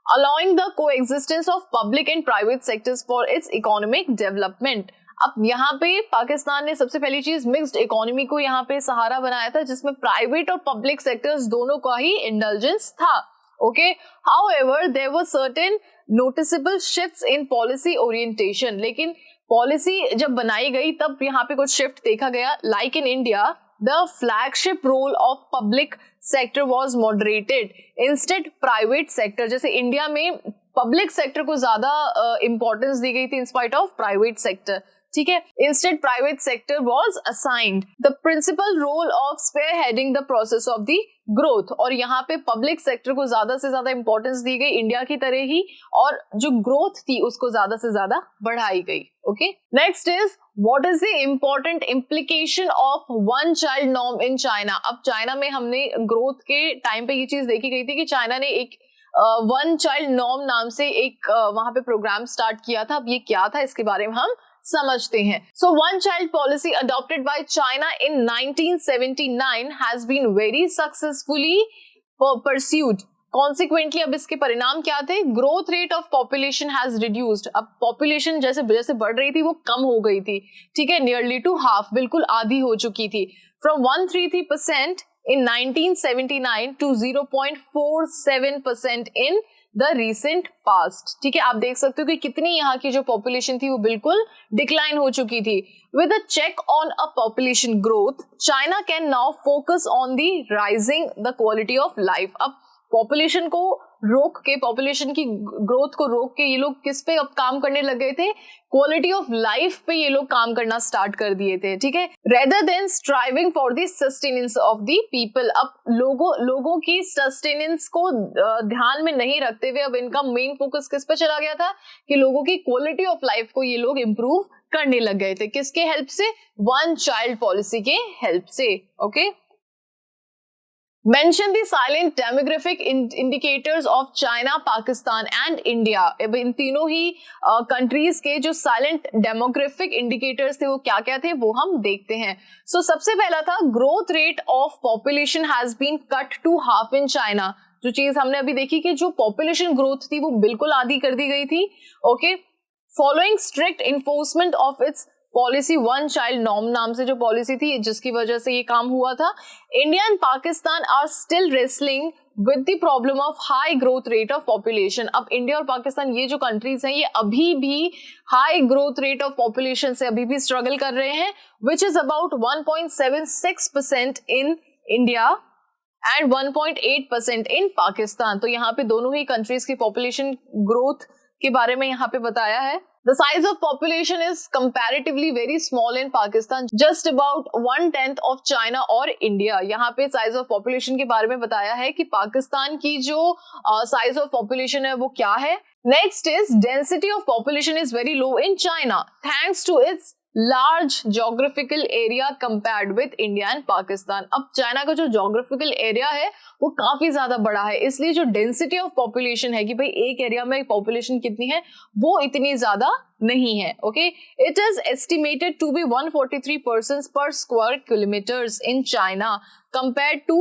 allowing the coexistence of public and private sectors for its economic development. अब यहाँ पे पाकिस्तान ने सबसे पहली चीज मिक्स्ड इकोनॉमी को यहाँ पे सहारा बनाया था, जिसमें प्राइवेट और पब्लिक सेक्टर्स दोनों का ही इंडल्जेंस था. Okay, however there were certain noticeable shifts in policy orientation. लेकिन पॉलिसी जब बनाई गई तब यहाँ पे कुछ शिफ्ट देखा गया. Like in India, the flagship role of public sector was moderated. Instead, private sector, जैसे इंडिया में पब्लिक सेक्टर को ज्यादा इंपॉर्टेंस दी गई थी in spite of private sector. ठीक है, instead private sector was assigned the principal role of spearheading the process of the growth. और यहाँ पे पब्लिक सेक्टर को ज्यादा से ज्यादा इंपॉर्टेंस दी गई इंडिया की तरह ही, और जो ग्रोथ थी उसको ज्यादा से ज्यादा बढ़ाई गई. Okay, next is what is the important implication of one child norm in China. अब चाइना में हमने ग्रोथ के टाइम पे ये चीज देखी गई थी कि चाइना ने एक वन चाइल्ड नॉर्म नाम से एक वहां पे प्रोग्राम स्टार्ट किया था. अब ये क्या था इसके बारे में हम समझते हैं. So one child policy adopted by China in 1979 has been very successfully pursued. Consequently अब इसके परिणाम क्या थे? Growth rate of population has reduced. अब पॉपुलेशन जैसे जैसे बढ़ रही थी वो कम हो गई थी. ठीक है, नियरली टू हाफ, बिल्कुल आधी हो चुकी थी. From 133% in 1979 to 0.47% in the recent past. ठीक है, आप देख सकते हो कि कितनी यहाँ की जो पॉपुलेशन थी वो बिल्कुल डिक्लाइन हो चुकी थी. With a check on a population growth, China can now focus on the rising the quality of life. अब पॉपुलेशन को रोक के, पॉपुलेशन की ग्रोथ को रोक के ये लोग किस पे अब काम करने लग गए थे? क्वालिटी ऑफ लाइफ पे ये लोग काम करना स्टार्ट कर दिए थे. ठीक है, rather than striving for the sustenance of the people. अब लोगों की सस्टेनेंस को ध्यान में नहीं रखते हुए अब इनका मेन फोकस किस पे चला गया था कि लोगों की क्वालिटी ऑफ लाइफ को ये लोग इंप्रूव करने लग गए थे. किसके हेल्प से? वन चाइल्ड पॉलिसी के हेल्प से. Okay, Mention the silent demographic indicators of China, Pakistan and India. इन तीनों ही कंट्रीज के जो साइलेंट डेमोग्राफिक इंडिकेटर्स थे वो क्या क्या थे वो हम देखते हैं. सो सबसे पहला था growth rate of population has been cut to half in China. जो चीज हमने अभी देखी कि जो पॉपुलेशन ग्रोथ थी वो बिल्कुल आधी कर दी गई थी. Okay, following strict enforcement of its policy one child norm नाम से जो पॉलिसी थी जिसकी वजह से ये काम हुआ था. India and Pakistan are still wrestling with the problem of high growth rate of population. अब इंडिया और पाकिस्तान ये जो कंट्रीज हैं ये अभी भी high growth rate of population से अभी भी स्ट्रगल कर रहे हैं, which is about 1.76% in India and 1.8% in Pakistan. तो यहाँ पे दोनों ही कंट्रीज की पॉपुलेशन ग्रोथ के बारे में यहाँ पे बताया है. The size of population is comparatively very small in Pakistan, just about 1/10 of China और India. यहाँ पे size of population के बारे में बताया है कि पाकिस्तान की जो size of population है वो क्या है. Next is density of population is very low in China thanks to its large geographical area compared with India and Pakistan. अब चाइना का जो geographical area है वो काफी ज्यादा बड़ा है, इसलिए जो डेंसिटी ऑफ पॉपुलेशन है कि भाई एक एरिया में पॉपुलेशन कितनी है वो इतनी ज्यादा नहीं है. Okay, it is estimated to be 143 persons per square kilometres in China compare to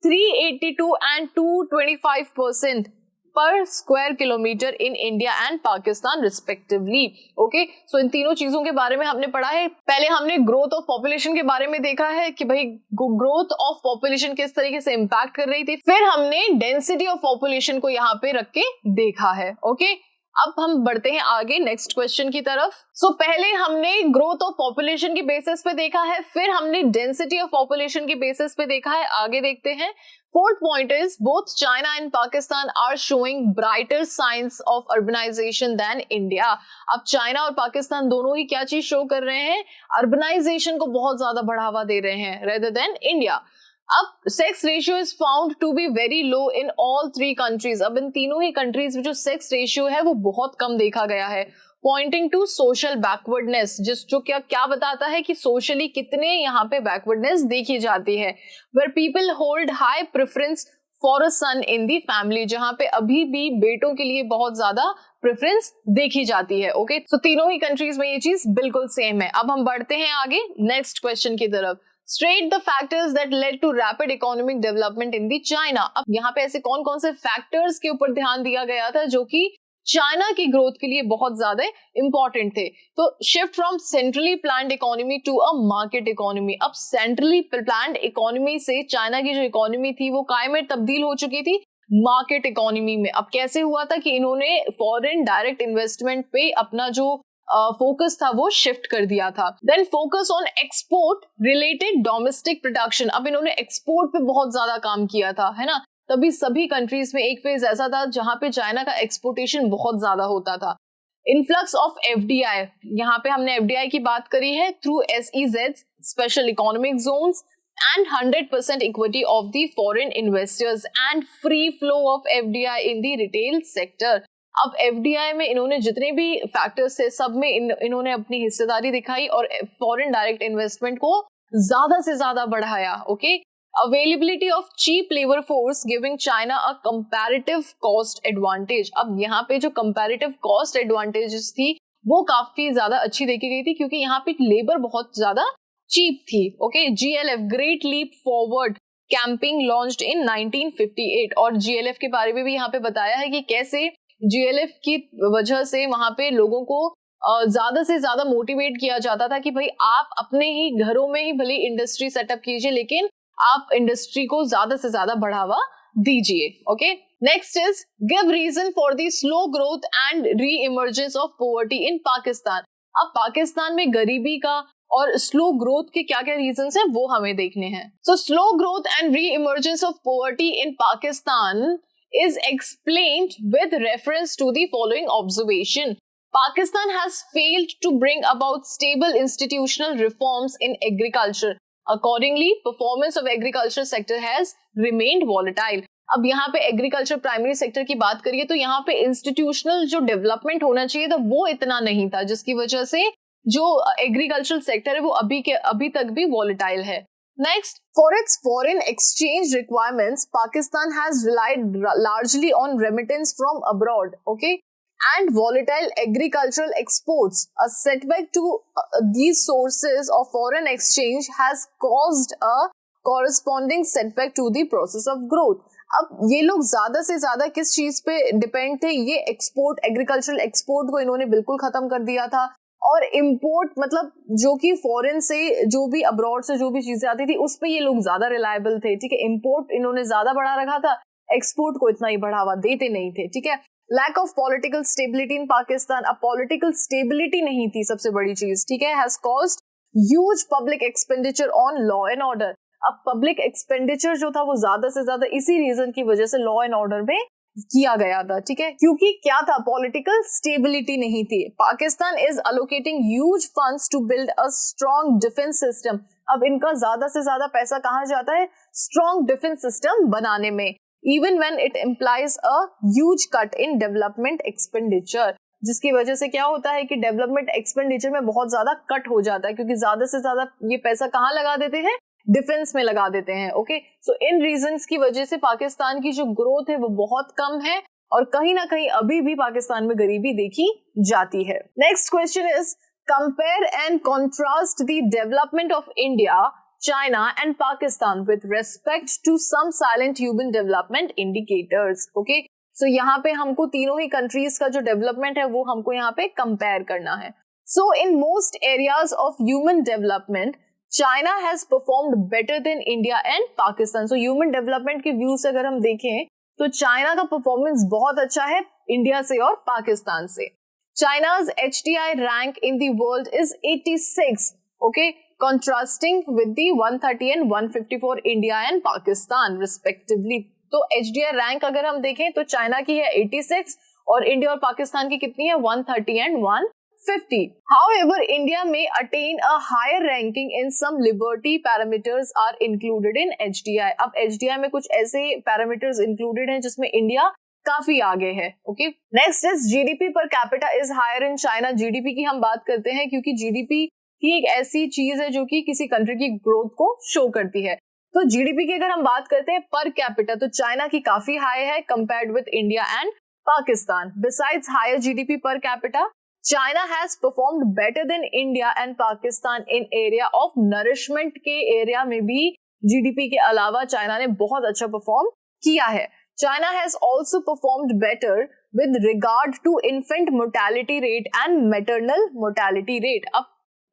382 and 225% per square kilometre in India and Pakistan respectively. Okay, so इन तीनों चीजों के बारे में हमने पढ़ा है। पहले हमने ग्रोथ ऑफ पॉपुलेशन के बारे में देखा है कि भाई ग्रोथ ऑफ पॉपुलेशन किस तरीके से इंपैक्ट कर रही थी। फिर हमने डेंसिटी ऑफ पॉपुलेशन को यहाँ पे रख के देखा है। ओके, अब हम बढ़ते हैं आगे नेक्स्ट क्वेश्चन की तरफ। सो पहले हमने ग्रोथ ऑफ पॉपुलेशन के बेसिस पे देखा है, फिर हमने डेंसिटी ऑफ पॉपुलेशन के बेसिस पे देखा है। आगे देखते हैं। Fourth point is both China and Pakistan are showing brighter signs of urbanization than India. अब चाइना और पाकिस्तान दोनों ही क्या चीज शो कर रहे हैं? अर्बनाइजेशन को बहुत ज्यादा बढ़ावा दे रहे हैं रेदर देन इंडिया। अब sex ratio is found to be very low in all three countries. अब इन तीनों ही कंट्रीज में जो सेक्स रेशियो है वो बहुत कम देखा गया है, पॉइंटिंग टू सोशल बैकवर्डनेस, जो क्या बताता है कि सोशली कितने यहाँ पे बैकवर्डनेस देखी जाती है। Where people hold high preference for a son in the family, जहां पे अभी भी बेटों के लिए बहुत ज्यादा प्रेफरेंस देखी जाती है। ओके, सो तीनों ही कंट्रीज में ये चीज बिल्कुल सेम है। अब हम बढ़ते हैं आगे नेक्स्ट क्वेश्चन की तरफ। State the factors that led to rapid economic development in the China। अब यहाँ पे ऐसे कौन कौन से फैक्टर्स के ऊपर ध्यान दिया गया था जो कि चाइना की ग्रोथ के लिए बहुत ज्यादा इंपॉर्टेंट थे। तो shift from centrally planned economy to a market economy. अब सेंट्रली प्लान्ड इकोनॉमी से चाइना की जो इकोनॉमी थी वो काय में तब्दील हो चुकी थी? मार्केट इकोनॉमी में। अब कैसे हुआ था कि इन्होंने फॉरेन डायरेक्ट इन्वेस्टमेंट पे अपना जो फोकस था वो शिफ्ट कर दिया था। Then focus on export related domestic production. अब इन्होंने एक्सपोर्ट पे बहुत ज्यादा काम किया था, है ना। तभी सभी कंट्रीज में एक फेज ऐसा था जहां पे चाइना का एक्सपोर्टेशन बहुत ज्यादा होता था। इन्फ्लक्स ऑफ एफडीआई, यहाँ पे हमने एफडीआई की बात करी है through SEZs special economic zones and 100% equity of the foreign investors and free flow of FDI in the retail sector। अब FDI में इन्होंने जितने भी फैक्टर्स थे सब में इन्होंने अपनी हिस्सेदारी दिखाई और फॉरेन डायरेक्ट इन्वेस्टमेंट को ज्यादा से ज्यादा बढ़ाया। Okay, availability of cheap labour force giving China a comparative cost advantage. अब यहाँ पे जो कंपैरेटिव कॉस्ट एडवांटेजेस थी वो काफी ज्यादा अच्छी देखी गई थी क्योंकि यहाँ पे लेबर बहुत ज्यादा चीप थी। Okay, GLF great leap forward campaign launched in 1958 और GLF के बारे में भी यहाँ पे बताया है कि कैसे GLF की वजह से वहां पे लोगों को ज्यादा से ज्यादा मोटिवेट किया जाता था कि भाई आप अपने ही घरों में ही भले इंडस्ट्री सेटअप कीजिए लेकिन आप इंडस्ट्री को ज्यादा से ज्यादा बढ़ावा दीजिए। Okay, next is give reason for the slow growth and re emergence of poverty in Pakistan. अब पाकिस्तान में गरीबी का और स्लो ग्रोथ के क्या क्या रीजंस हैं वो हमें देखने हैं। So slow growth and re emergence of poverty in Pakistan is explained with reference to the following observation. Pakistan has failed to bring about stable institutional reforms in agriculture. Accordingly, performance of agriculture sector has remained volatile. अब यहाँ पे agriculture primary sector की बात करिए तो यहाँ पे institutional जो डेवलपमेंट होना चाहिए था वो इतना नहीं था, जिसकी वजह से जो एग्रीकल्चर सेक्टर है वो अभी तक भी वॉलेटाइल है। Next, for its foreign exchange requirements, Pakistan has relied largely on remittance from abroad, okay, and volatile agricultural exports. A setback to these sources of foreign exchange has caused a corresponding setback to the process of growth. अब ये लोग ज्यादा से ज्यादा किस चीज पे depend थे? ये एक्सपोर्ट, एग्रीकल्चरल एक्सपोर्ट को इन्होंने बिल्कुल खत्म कर दिया था और इंपोर्ट मतलब जो कि फॉरेन से जो भी अब्रॉड से जो भी चीजें आती थी उस पे ये लोग ज्यादा रिलायबल थे। ठीक है, इंपोर्ट इन्होंने ज्यादा बढ़ा रखा था, एक्सपोर्ट को इतना ही बढ़ावा देते नहीं थे। ठीक है, lack of political stability in Pakistan. अब पॉलिटिकल स्टेबिलिटी नहीं थी सबसे बड़ी चीज। ठीक है, has caused huge public expenditure on law and order. अब पब्लिक एक्सपेंडिचर जो था वो ज्यादा से ज्यादा इसी रीजन की वजह से लॉ एंड ऑर्डर में किया गया था। ठीक है, क्योंकि क्या था, पॉलिटिकल स्टेबिलिटी नहीं थी। Pakistan is allocating huge funds to build a strong defence system. अब इनका ज्यादा से ज्यादा पैसा कहाँ जाता है? स्ट्रॉन्ग डिफेंस सिस्टम बनाने में, even when it implies a huge cut in development expenditure, जिसकी वजह से क्या होता है कि डेवलपमेंट एक्सपेंडिचर में बहुत ज्यादा कट हो जाता है क्योंकि ज्यादा से ज्यादा ये पैसा कहाँ लगा देते हैं? डिफेंस में लगा देते हैं। ओके, सो इन रीजंस की वजह से पाकिस्तान की जो ग्रोथ है वो बहुत कम है और कहीं ना कहीं अभी भी पाकिस्तान में गरीबी देखी जाती है। Next question is compare and contrast the development of India, China and Pakistan with respect to some silent human development indicators. Okay, so यहाँ पे हमको तीनों ही कंट्रीज का जो डेवलपमेंट है वो हमको यहाँ पे कंपेयर करना है. So in most areas of human development China has performed better than India and Pakistan. So human development के व्यू से अगर हम देखें तो चाइना का परफॉर्मेंस बहुत अच्छा है इंडिया से और पाकिस्तान से. चाइना's HDI rank in the world is 86, okay, contrasting with the 130 and 154 India and Pakistan respectively. तो HDI रैंक अगर हम देखें तो चाइना की है 86 और इंडिया और पाकिस्तान की कितनी है 130 and 150. However, India may attain a higher ranking in some liberty parameters are included in HDI. अब HDI में कुछ ऐसे पैरामीटर्स इंक्लूडेड हैं जिसमें इंडिया काफी आगे है. Okay, next is GDP per capita is higher in China. GDP की हम बात करते हैं क्योंकि जीडीपी ही एक ऐसी चीज है जो कि किसी कंट्री की ग्रोथ को शो करती है. तो जीडीपी की अगर हम बात करते हैं पर कैपिटा तो चाइना की काफी हाई है compared with India and Pakistan. Besides higher GDP per capita China has performed better than India and Pakistan in area of nourishment. के एरिया में भी जीडीपी के अलावा चाइना ने बहुत अच्छा परफॉर्म किया है. China has also performed better with regard to infant mortality rate and maternal mortality rate. अब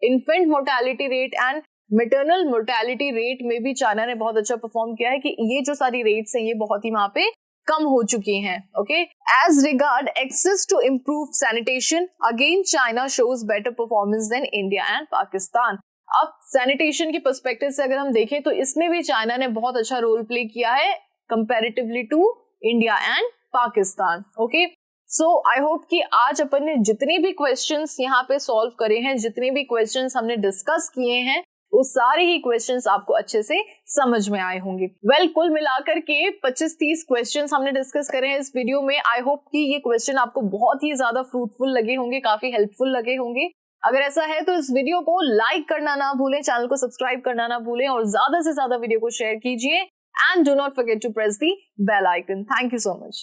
infant mortality rate and maternal mortality rate में भी चाइना ने बहुत अच्छा परफॉर्म किया है कि ये जो सारी रेट्स हैं ये बहुत ही वहां पे कम हो चुकी हैं. Okay, as regard access to improved sanitation, again China shows better performance than India and Pakistan. अब सैनिटेशन के पर्सपेक्टिव से अगर हम देखें तो इसमें भी चाइना ने बहुत अच्छा रोल प्ले किया है comparatively to India and Pakistan. Okay, so I hope कि आज अपन ने जितने भी क्वेश्चंस यहाँ पे सॉल्व करे हैं, जितने भी क्वेश्चंस हमने डिस्कस किए हैं, वो सारे ही क्वेश्चंस आपको अच्छे से समझ में आए होंगे. वेल, कुल मिलाकर के 25-30 क्वेश्चंस हमने डिस्कस करे हैं इस वीडियो में. आई होप कि ये क्वेश्चन आपको बहुत ही ज्यादा फ्रूटफुल लगे होंगे, काफी हेल्पफुल लगे होंगे. अगर ऐसा है तो इस वीडियो को लाइक करना ना भूलें, चैनल को सब्सक्राइब करना ना भूलें और ज्यादा से ज्यादा वीडियो को शेयर कीजिए. And do not forget to press the bell icon. Thank you so much.